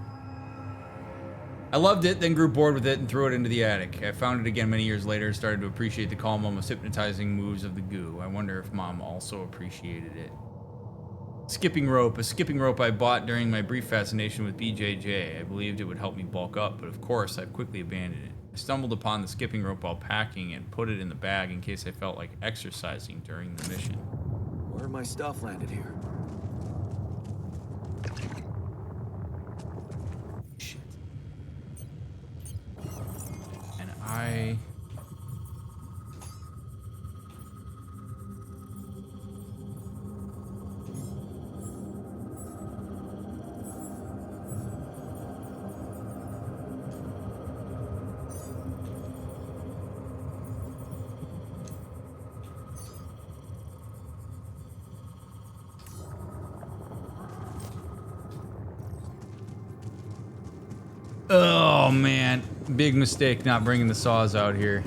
I loved it, then grew bored with it and threw it into the attic. I found it again many years later and started to appreciate the calm, almost hypnotizing moves of the goo. I wonder if Mom also appreciated it. Skipping rope. A skipping rope I bought during my brief fascination with BJJ. I believed it would help me bulk up, but of course I've quickly abandoned it. I stumbled upon the skipping rope while packing and put it in the bag in case I felt like exercising during the mission. Where my stuff landed here? Shit. And I... Oh man, big mistake not bringing the saws out here.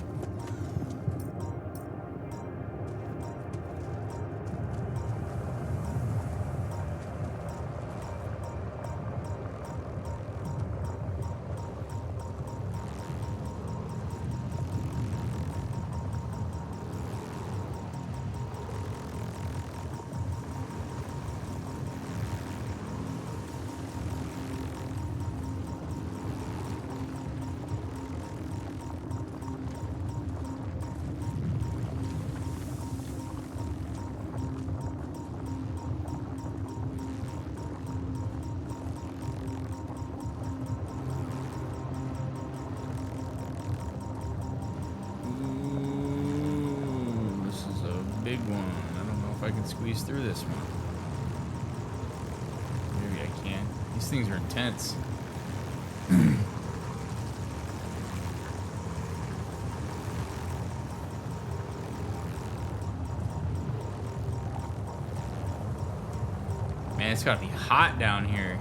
Big one. I don't know if I can squeeze through this one. Maybe I can. These things are intense. Man, it's gotta be hot down here.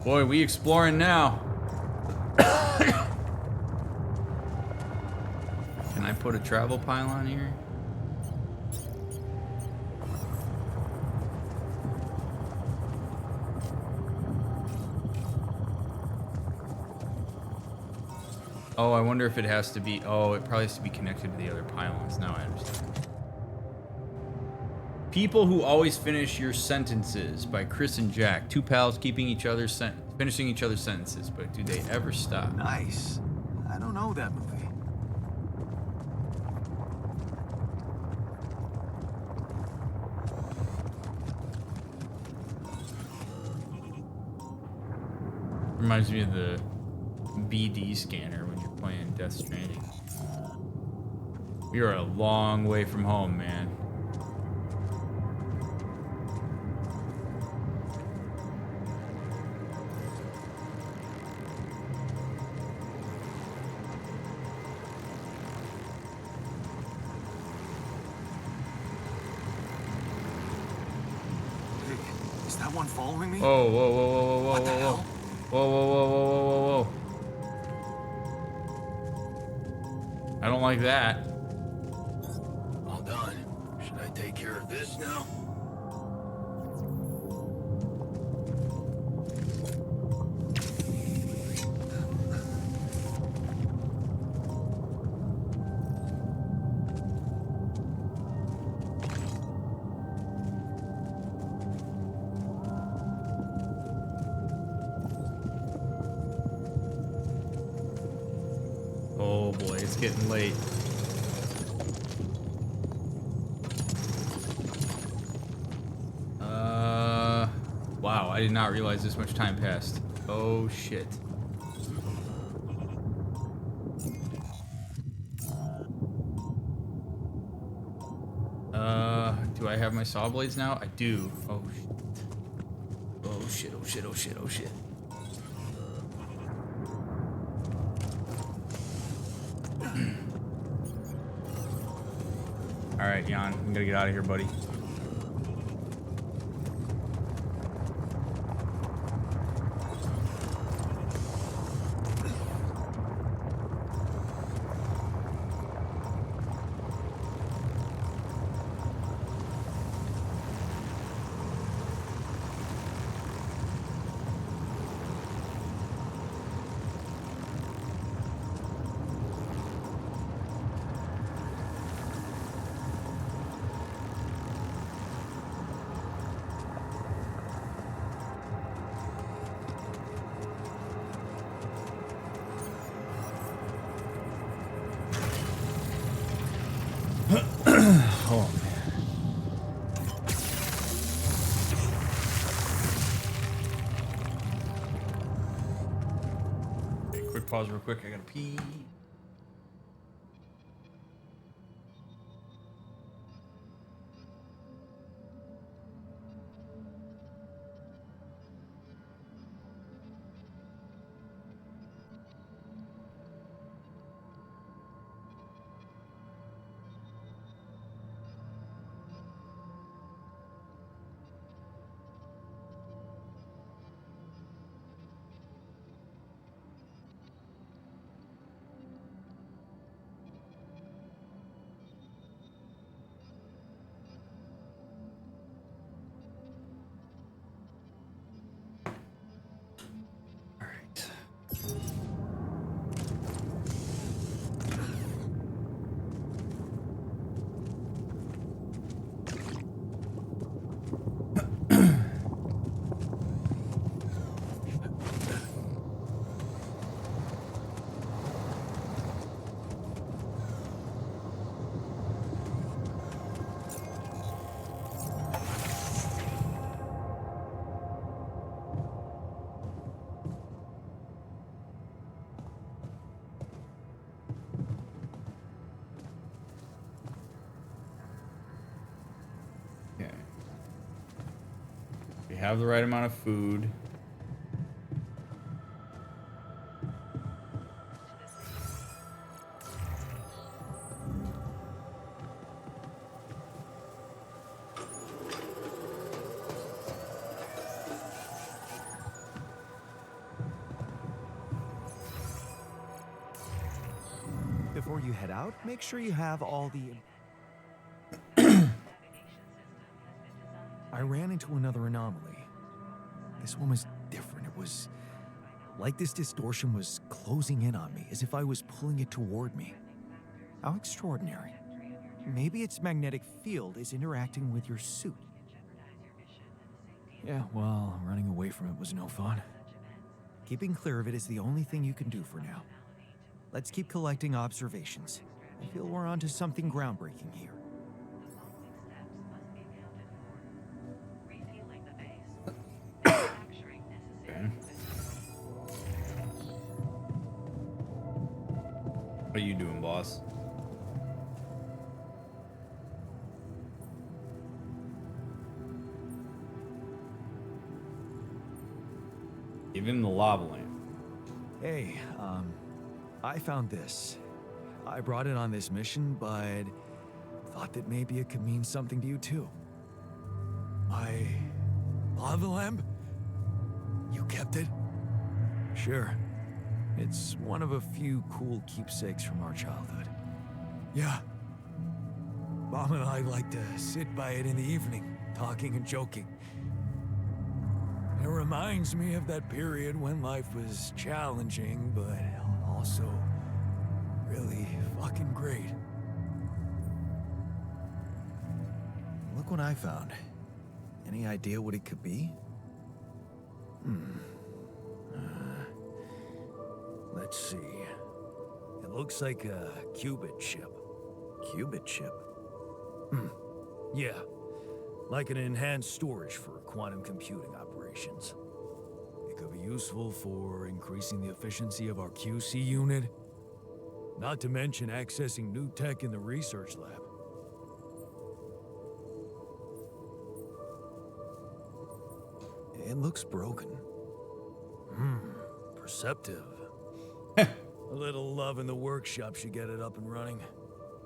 Boy, we exploring now. Can I put a travel pylon here? Oh, I wonder if it has to be... Oh, it probably has to be connected to the other pylons. Now I understand. People Who Always Finish Your Sentences by Chris and Jack. Two pals keeping each other's finishing each other's sentences, but do they ever stop? Nice. I don't know that movie. Reminds me of the BD scanner when you're playing Death Stranding. We are a long way from home, man. Is that one following me? Whoa, whoa, whoa, whoa, whoa, whoa, What the whoa, hell? whoa, whoa, whoa, whoa, whoa, whoa, whoa. I don't like that. All done. Should I take care of this now? Oh boy, it's getting late. Wow, I did not realize this much time passed. Oh shit. Do I have my saw blades now? I do. Oh shit. Oh shit, oh shit, oh shit, oh shit. Alright, Jan, I'm gonna get out of here, buddy. Oh man. Okay, quick pause real quick. I gotta pee. Okay. We have the right amount of food. Before you head out, make sure you have all the... I ran into another anomaly. This one was different. It was Like this distortion was closing in on me, as if I was pulling it toward me. How extraordinary. Maybe its magnetic field is interacting with your suit. Yeah, well, running away from it was no fun. Keeping clear of it is the only thing you can do for now. Let's keep collecting observations. I feel we're onto something groundbreaking here. What are you doing, boss? Give him the lava lamp. Hey, I found this. I brought it on this mission, but thought that maybe it could mean something to you too. My lava lamp? You kept it? Sure. It's one of a few cool keepsakes from our childhood. Yeah. Mom and I like to sit by it in the evening, talking and joking. It reminds me of that period when life was challenging, but also really fucking great. Look what I found. Any idea what it could be? Let's see. It looks like a qubit chip. Qubit chip? Yeah, like an enhanced storage for quantum computing operations. It could be useful for increasing the efficiency of our QC unit, not to mention accessing new tech in the research lab. It looks broken. Perceptive. A little love in the workshop should get it up and running.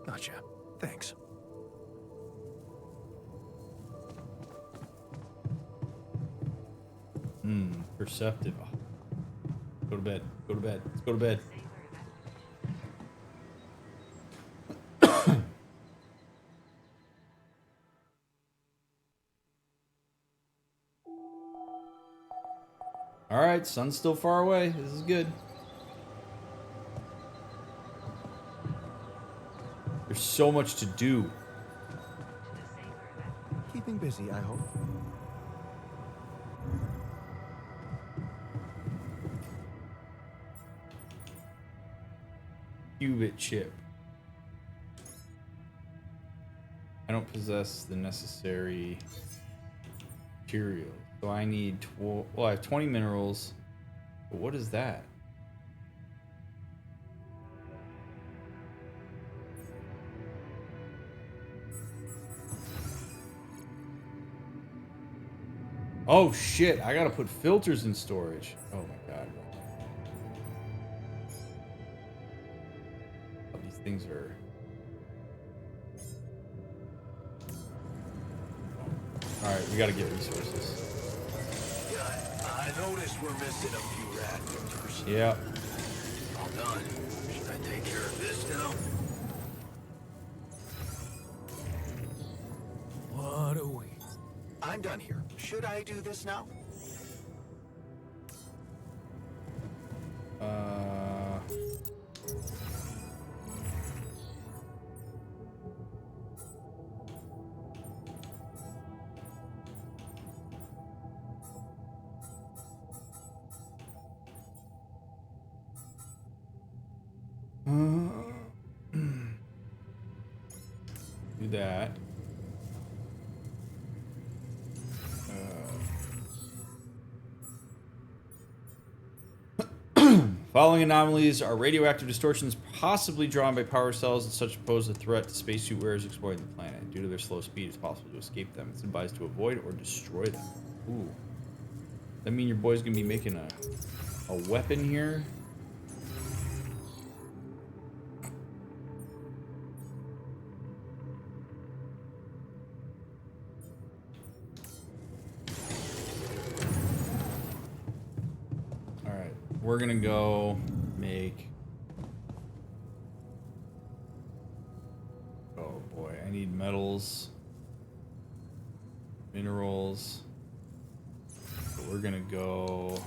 Gotcha. Thanks. Perceptive. Go to bed. Go to bed. Let's go to bed. All right, sun's still far away. This is good. There's so much to do. Keeping busy, I hope. Qubit chip. I don't possess the necessary material. So I need 12. Well, I have 20 minerals. But what is that? Oh shit, I gotta put filters in storage. Oh my god. Oh, these things are... Alright, we gotta get resources. I noticed we're missing a few reactors. Yeah. All done. Should I take care of this now? What are we? I'm done here. Should I do this now? Do that. Following anomalies are radioactive distortions possibly drawn by power cells and such pose a threat to spacesuit wearers exploring the planet. Due to their slow speed, it's possible to escape them. It's advised to avoid or destroy them. Ooh. That mean your boy's gonna be making a weapon here? Alright, we're gonna go make... Oh boy, I need metals, minerals. So we're gonna go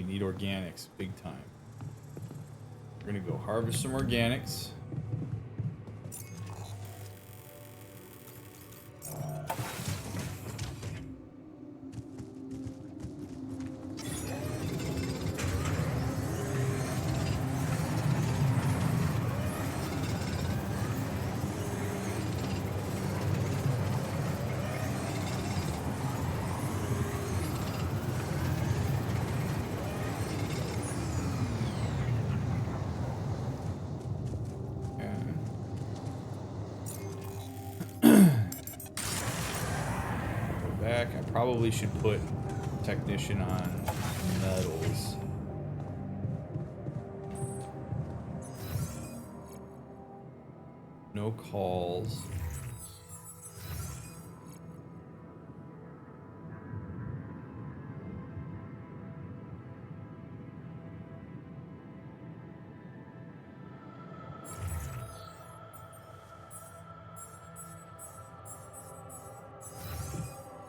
need organics big time. We're gonna go harvest some organics. Probably should put technician on metals. No calls.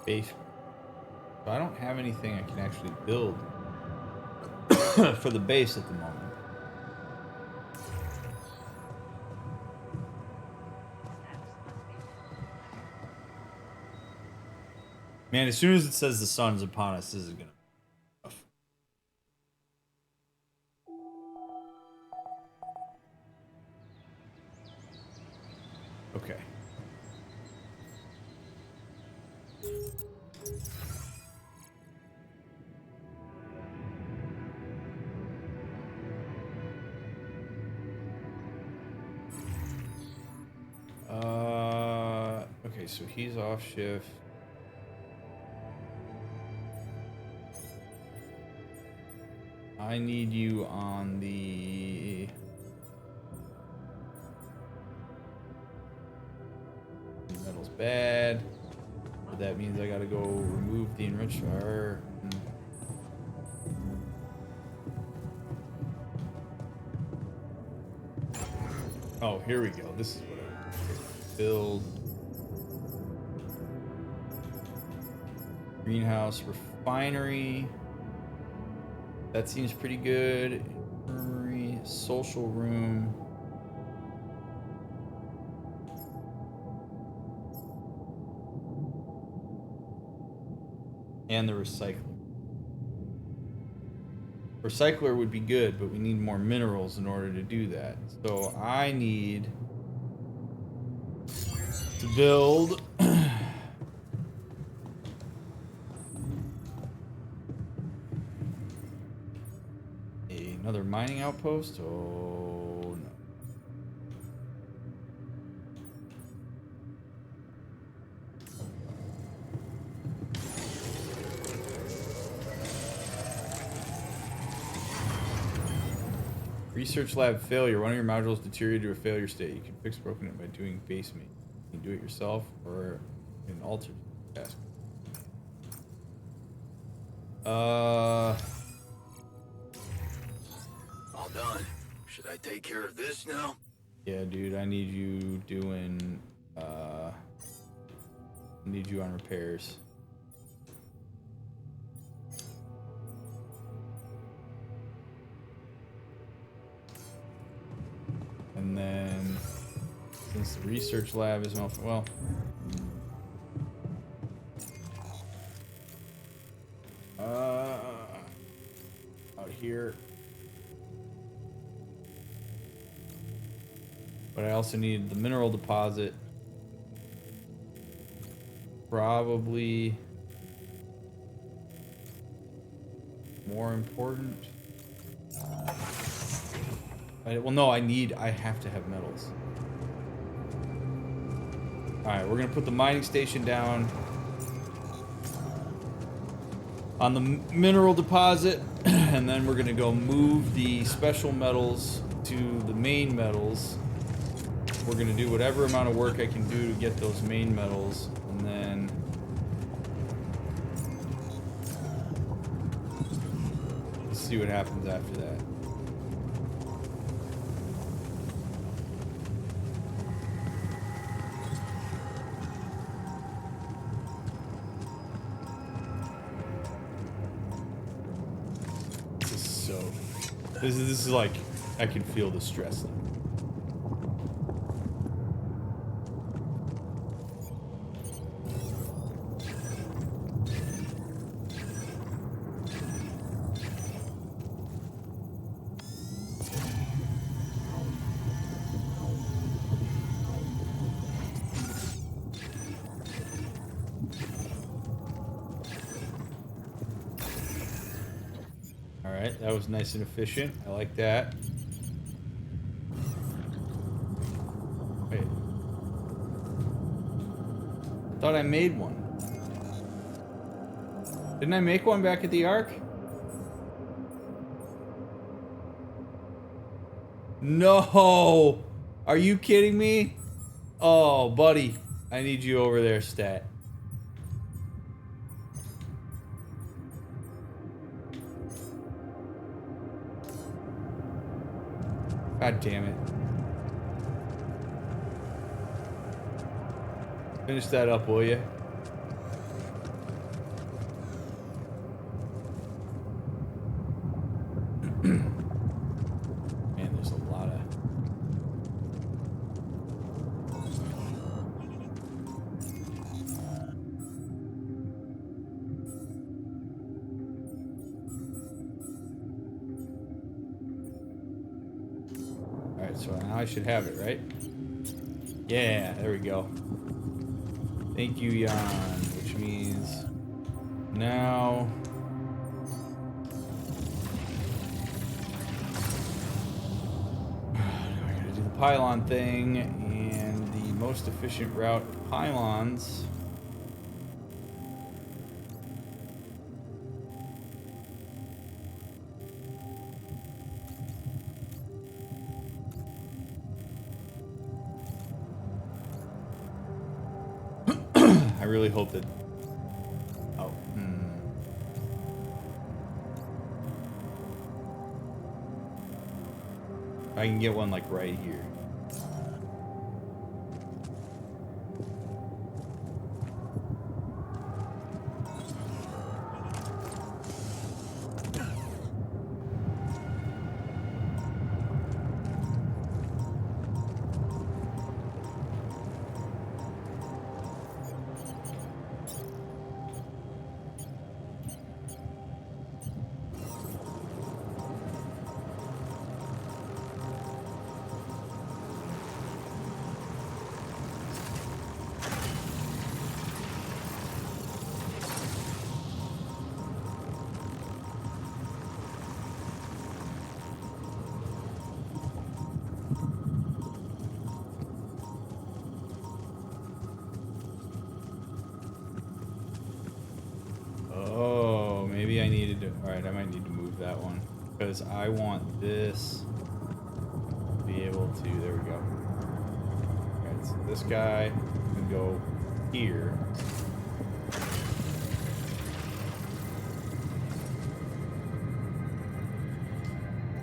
Base. So I don't have anything I can actually build for the base at the moment. Man, as soon as it says the sun's upon us, this is gonna be tough. Okay. Okay, so he's off shift. I need you on the metal's bad. But that means I gotta go remove the enriched fire. Oh, here we go. This is what I build. Greenhouse, refinery. That seems pretty good. Infirmary, social room. And the recycler. Recycler would be good, but we need more minerals in order to do that. So I need to build another mining outpost. Oh no. Research lab failure. One of your modules deteriorated to a failure state. You can fix broken it by doing base maintenance. You can do it yourself or an altered task. All done. Should I take care of this now? Yeah, dude, I need you doing I need you on repairs. And then since the research lab is off, well, out here. But I also need the mineral deposit. Probably more important. Well, no, I have to have metals. Alright, we're gonna put the mining station down on the mineral deposit, and then we're gonna go move the special metals to the main metals. We're gonna do whatever amount of work I can do to get those main metals, and then let's see what happens after that. This is like, I can feel the stress. Alright, that was nice and efficient. I like that. Wait. I thought I made one. Didn't I make one back at the Ark? No! Are you kidding me? Oh, buddy. I need you over there, Stat. God damn it. Finish that up, will you? Man, there's a lot of... Alright, so now I should have it, right? Yeah, there we go. Thank you, Jan, which means now... I gotta do the pylon thing, and the most efficient route of pylons... I really hope that... Oh, I can get one like right here. Oh, maybe I needed to... Alright, I might need to move that one. Because I want this to be able to... There we go. Alright, so this guy can go here.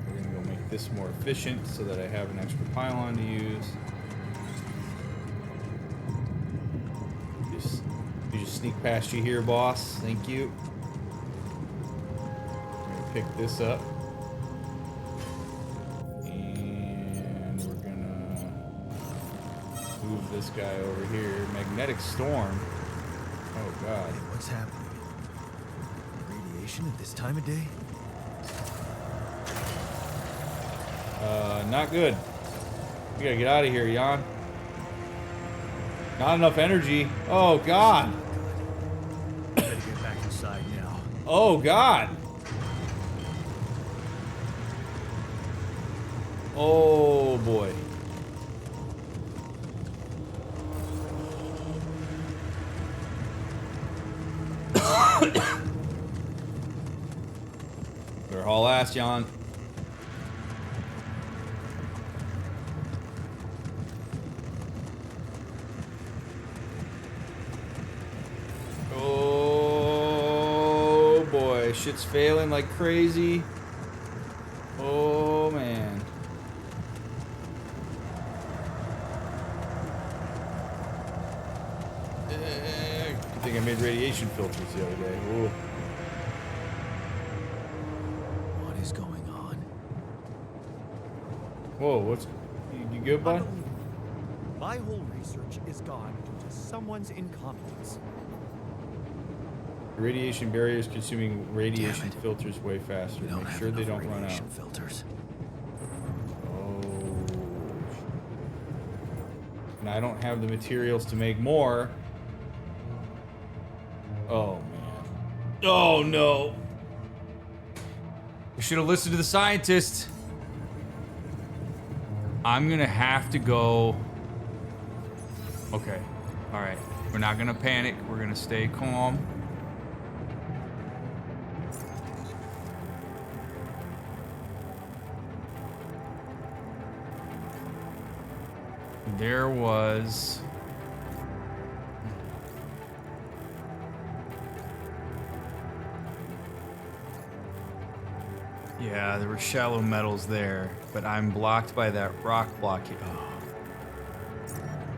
We're going to go make this more efficient so that I have an extra pylon to use. Sneak past you here, boss. Thank you. I'm gonna pick this up. And we're gonna move this guy over here. Magnetic storm. Oh god. Hey, what's happening? Radiation at this time of day? Not good. We gotta get out of here, Jan. Not enough energy. Oh god. Get back inside now. Oh god. Oh boy. Better haul ass, Jan. Shit's failing like crazy. Oh man. I think I made radiation filters the other day. Ooh. What is going on? Whoa, what's... You good, bud? Unbelievable. My whole research is gone due to someone's incompetence. Radiation barriers consuming radiation filters way faster. We don't Make have sure they enough don't run out. radiation filters. Oh. And I don't have the materials to make more. Oh, man. Oh, no. We should have listened to the scientists. I'm gonna have to go. Okay. All right. We're not gonna panic. We're gonna stay calm. There was... Yeah, there were shallow metals there, but I'm blocked by that rock blockade. Oh.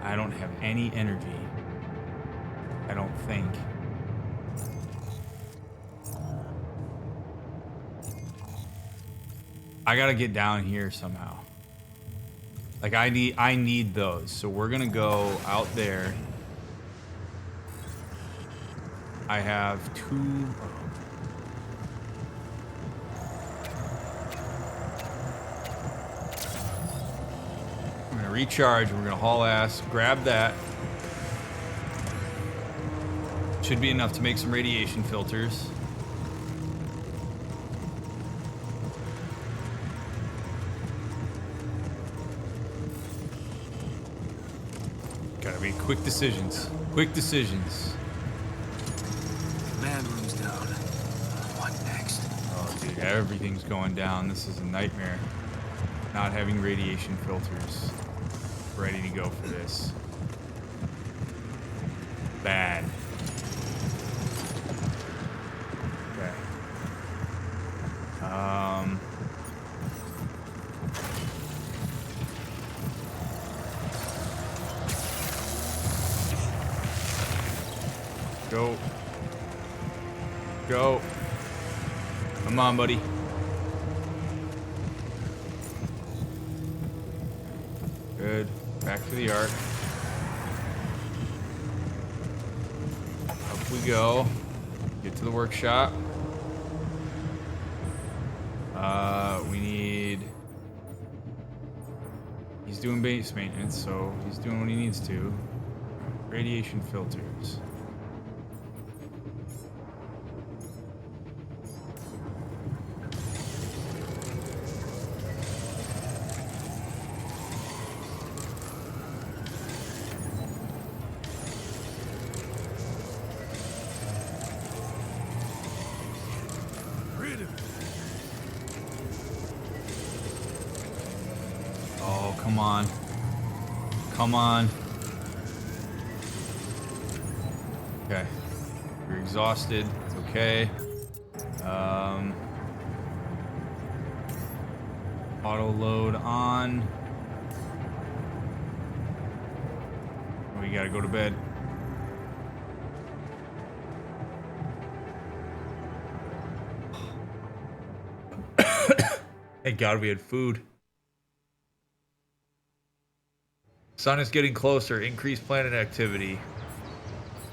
I don't have any energy. I don't think. I gotta get down here somehow. Like I need those. So we're gonna go out there. I have 2. I'm gonna recharge. We're gonna haul ass. Grab that. Should be enough to make some radiation filters. Gotta be quick decisions. Quick decisions. Command room's down. What next? Oh, dude, everything's going down. This is a nightmare. Not having radiation filters. Ready to go for this. Bad. Okay. Go. Go. Come on, buddy. Good. Back to the arc. Up we go. Get to the workshop. We need... He's doing base maintenance, so he's doing what he needs to. Radiation filters. Oh, come on. Come on. Okay. You're exhausted. It's okay. Auto load on. We gotta go to bed. Thank God we had food. Sun is getting closer. Increased planet activity.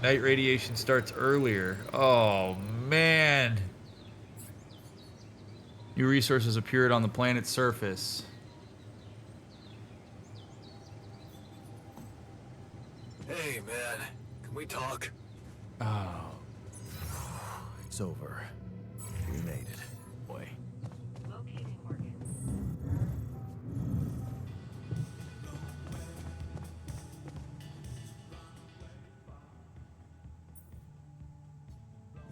Night radiation starts earlier. Oh, man. New resources appeared on the planet's surface. Hey, man. Can we talk? Oh, It's over. We made it. boy. Locating organ.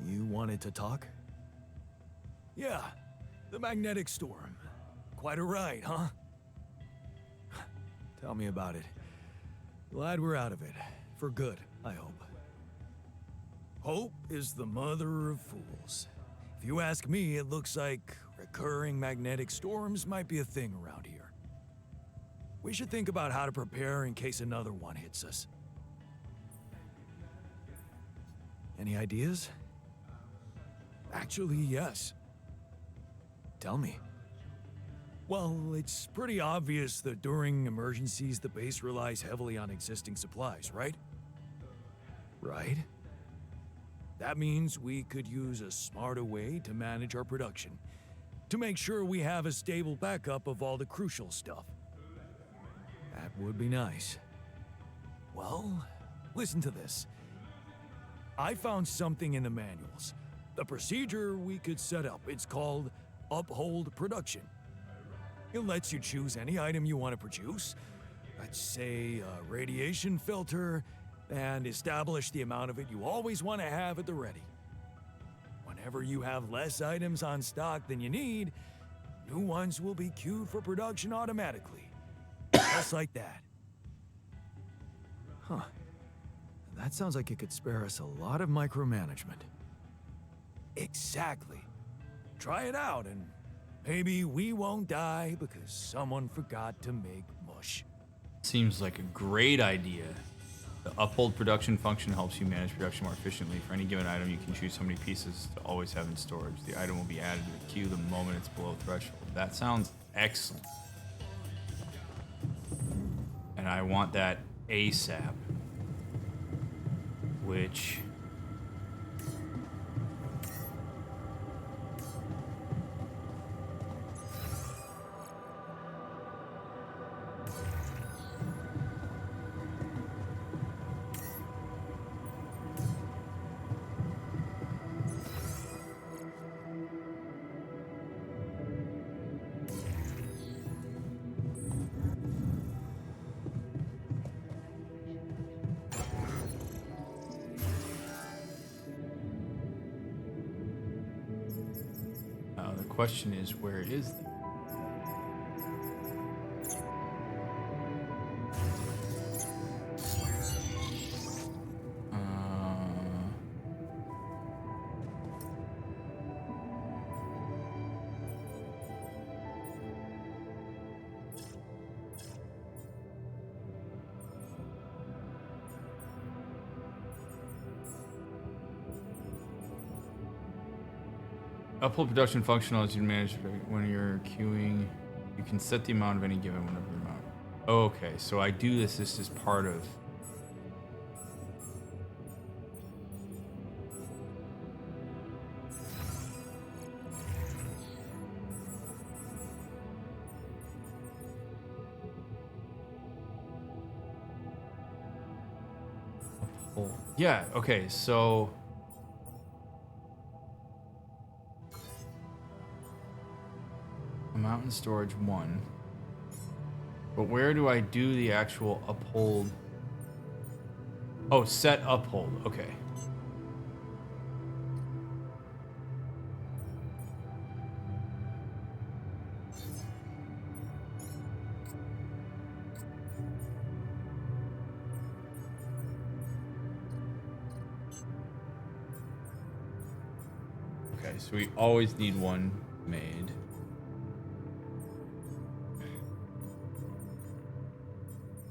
You wanted to talk? Yeah. The magnetic storm. Quite a ride, huh? Tell me about it. Glad we're out of it. For good, I hope. Hope is the mother of fools. If you ask me, it looks like recurring magnetic storms might be a thing around here. We should think about how to prepare in case another one hits us. Any ideas? Actually, yes. Tell me. Well, it's pretty obvious that during emergencies, the base relies heavily on existing supplies, right? Right? That means we could use a smarter way to manage our production, to make sure we have a stable backup of all the crucial stuff. That would be nice. Well, listen to this. I found something in the manuals. The procedure we could set up. It's called Uphold Production. It lets you choose any item you want to produce. Let's say a radiation filter, and establish the amount of it you always want to have at the ready. Whenever you have less items on stock than you need, new ones will be queued for production automatically. Just like that. Huh. That sounds like it could spare us a lot of micromanagement. Exactly. Try it out and maybe we won't die because someone forgot to make mush. Seems like a great idea. The uphold production function helps you manage production more efficiently. For any given item, you can choose how many pieces to always have in storage. The item will be added to the queue the moment it's below threshold. That sounds excellent. And I want that ASAP. Which... the question is, where is the... Uphold production function allows you to manage when you're queuing. You can set the amount of any given whenever amount. Okay, so I do this. This is part of. Uphold. Yeah. Okay. So. Mountain storage 1. But where do I do the actual uphold? Oh, set uphold. Okay. Okay, so we always need one made.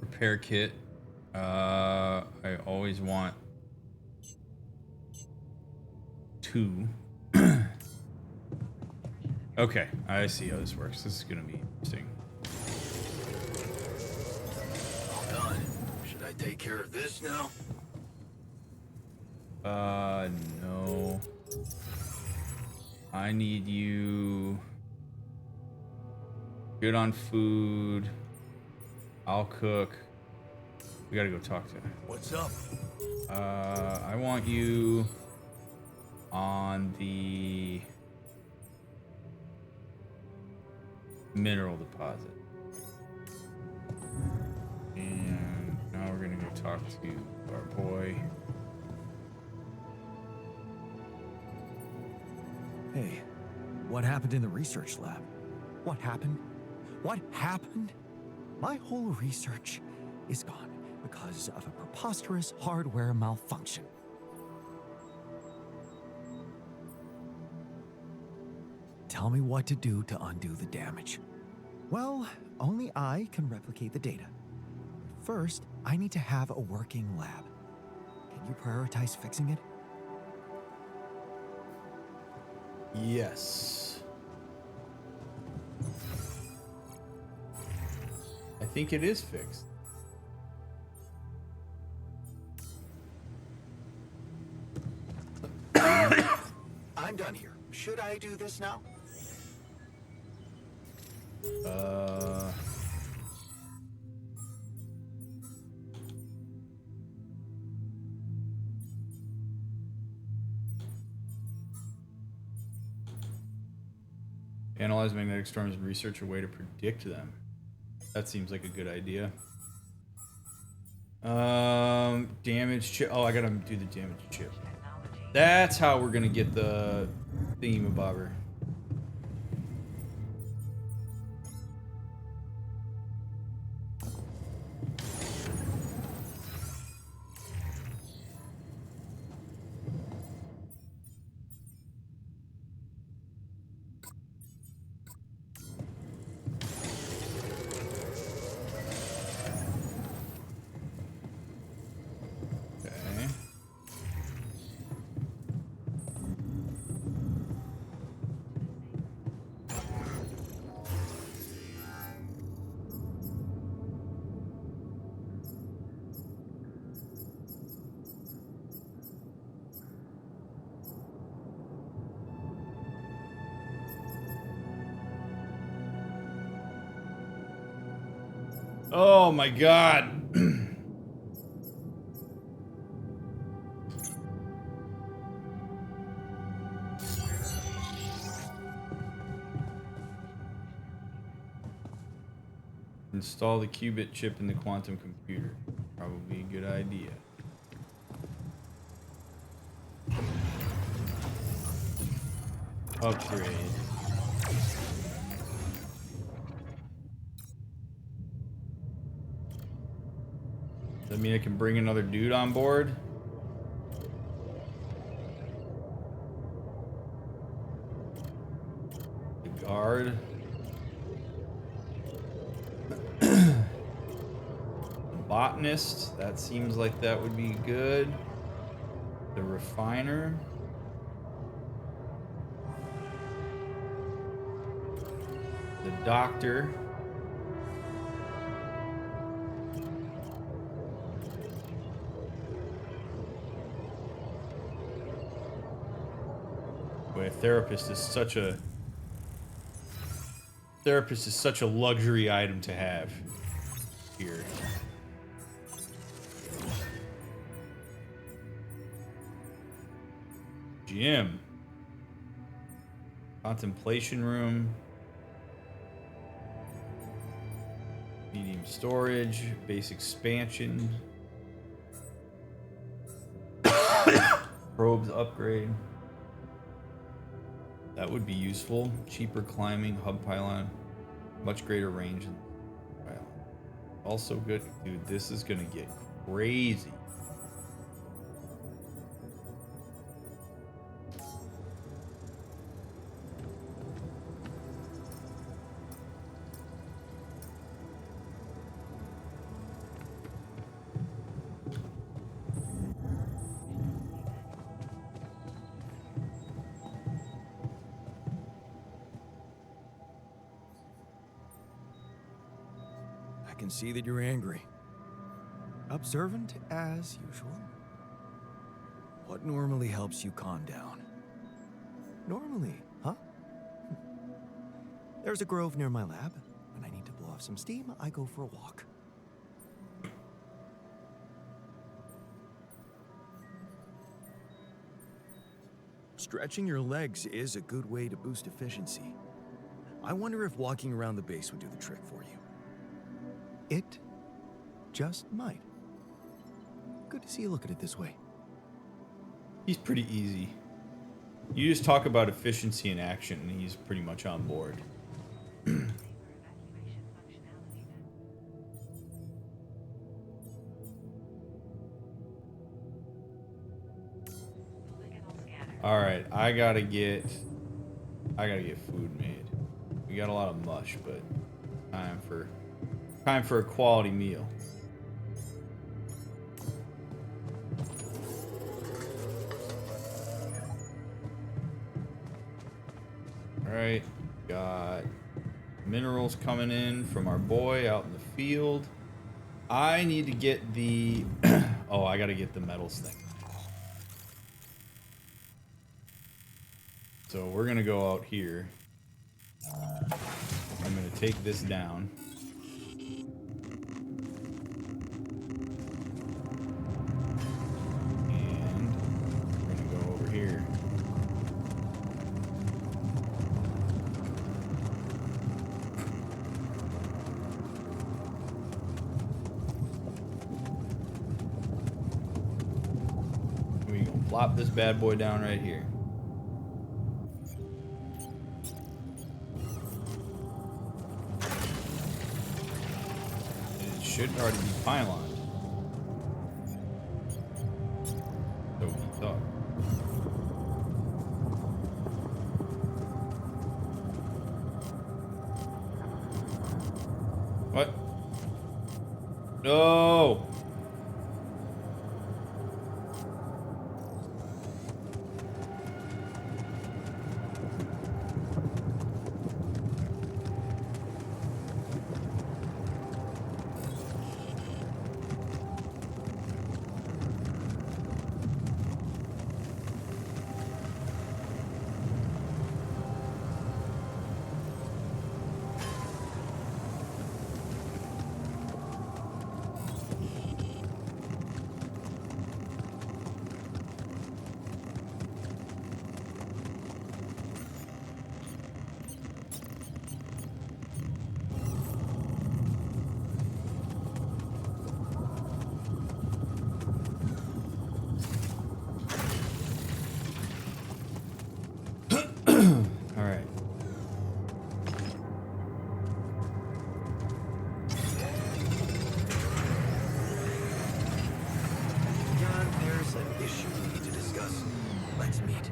Repair kit. I always want 2. Okay, I see how this works. This is gonna be interesting. All done. Should I take care of this now? No. I need you good on food. I'll cook. We gotta go talk to him. What's up? I want you on the mineral deposit. And now we're gonna go talk to our boy. Hey, what happened in the research lab? What happened? What happened? My whole research is gone because of a preposterous hardware malfunction. Tell me what to do to undo the damage. Well, only I can replicate the data. But first, I need to have a working lab. Can you prioritize fixing it? Yes. I think it is fixed. I'm done here. Should I do this now? Analyze magnetic storms and research a way to predict them. That seems like a good idea. Damage chip. Oh, I gotta do the damage chip. That's how we're gonna get the thingamabobber. Okay. Oh my god. Install the qubit chip in the quantum computer. Probably a good idea. Upgrade. Does that mean I can bring another dude on board? The guard. Botanist, that seems like that would be good. The refiner. The doctor. Boy, a therapist is such a luxury item to have here. Gym. Contemplation room. Medium storage. Base expansion. Probes upgrade. That would be useful. Cheaper climbing. Hub pylon. Much greater range. Also good. Dude, this is gonna get crazy. I can see that you're angry. Observant as usual. What normally helps you calm down? Normally, huh? There's a grove near my lab. When I need to blow off some steam, I go for a walk. Stretching your legs is a good way to boost efficiency. I wonder if walking around the base would do the trick for you. It just might. Good to see you look at it this way. He's pretty easy. You just talk about efficiency in action, and he's pretty much on board. All right, I gotta get food made. We got a lot of mush, but time for a quality meal. All right, got minerals coming in from our boy out in the field. I need to get the... oh, I gotta get the metals thing. So we're gonna go out here. I'm gonna take this down. And we're gonna go over here. We gonna plop this bad boy down right here. Should already be pylon. So we thought. What? No! Alright. Jan, there's an issue we need to discuss. Let's meet.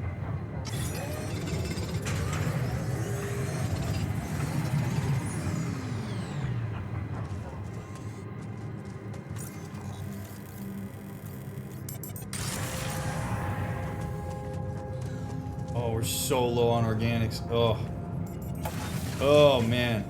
Oh, we're so low on organics. Oh. Oh, man.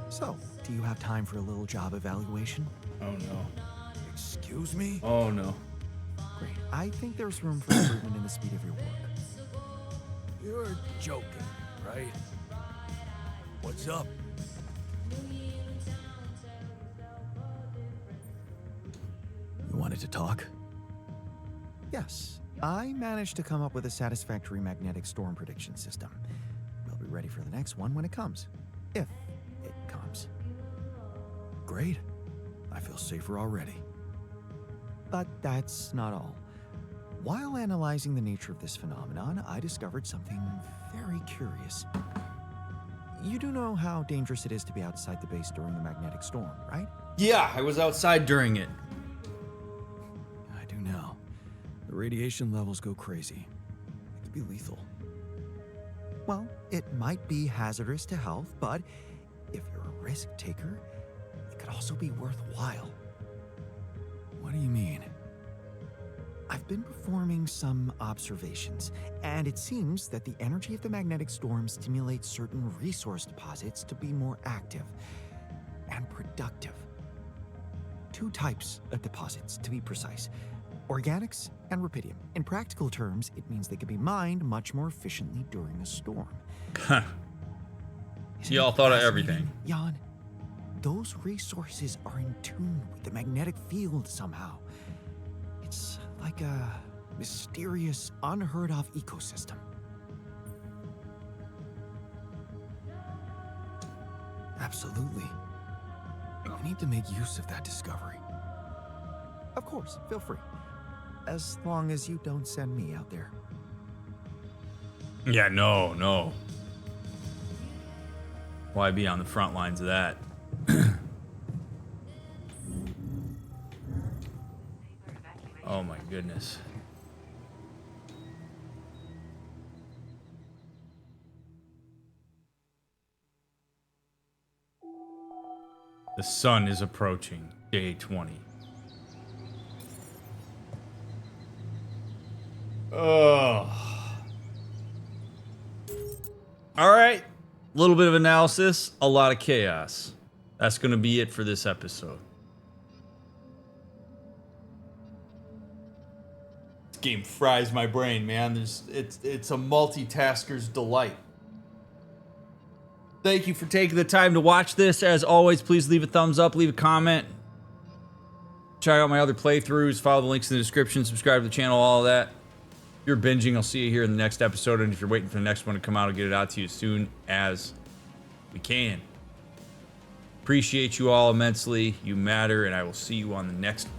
So, do you have time for a little job evaluation? Oh, no. Excuse me? Oh, no. Great. I think there's room for improvement in the speed of your work. You're joking, right? What's up? You wanted to talk? Yes. I managed to come up with a satisfactory magnetic storm prediction system. We'll be ready for the next one when it comes. If it comes. Great. I feel safer already. But that's not all. While analyzing the nature of this phenomenon, I discovered something very curious. You do know how dangerous it is to be outside the base during the magnetic storm, right? Yeah, I was outside during it. I do now. The radiation levels go crazy. It could be lethal. Well, it might be hazardous to health, but if you're a risk taker, it could also be worthwhile. What do you mean? I've been performing some observations, and it seems that the energy of the magnetic storm stimulates certain resource deposits to be more active and productive. Two types of deposits, to be precise. Organics and rupidium. In practical terms, it means they can be mined much more efficiently during a storm. Isn't Y'all it thought of fascinating, everything. Jan, those resources are in tune with the magnetic field somehow. It's like a mysterious, unheard of ecosystem. Absolutely. We need to make use of that discovery. Of course, feel free. As long as you don't send me out there. Yeah, no. Why be on the front lines of that? Oh my goodness. The sun is approaching day 20. Oh. All right. A little bit of analysis, a lot of chaos. That's going to be it for this episode. This game fries my brain, man. It's a multitasker's delight. Thank you for taking the time to watch this. As always, please leave a thumbs up, leave a comment. Check out my other playthroughs. Follow the links in the description. Subscribe to the channel, all of that. If you're binging, I'll see you here in the next episode. And if you're waiting for the next one to come out, I'll get it out to you as soon as we can. Appreciate you all immensely. You matter, and I will see you on the next one.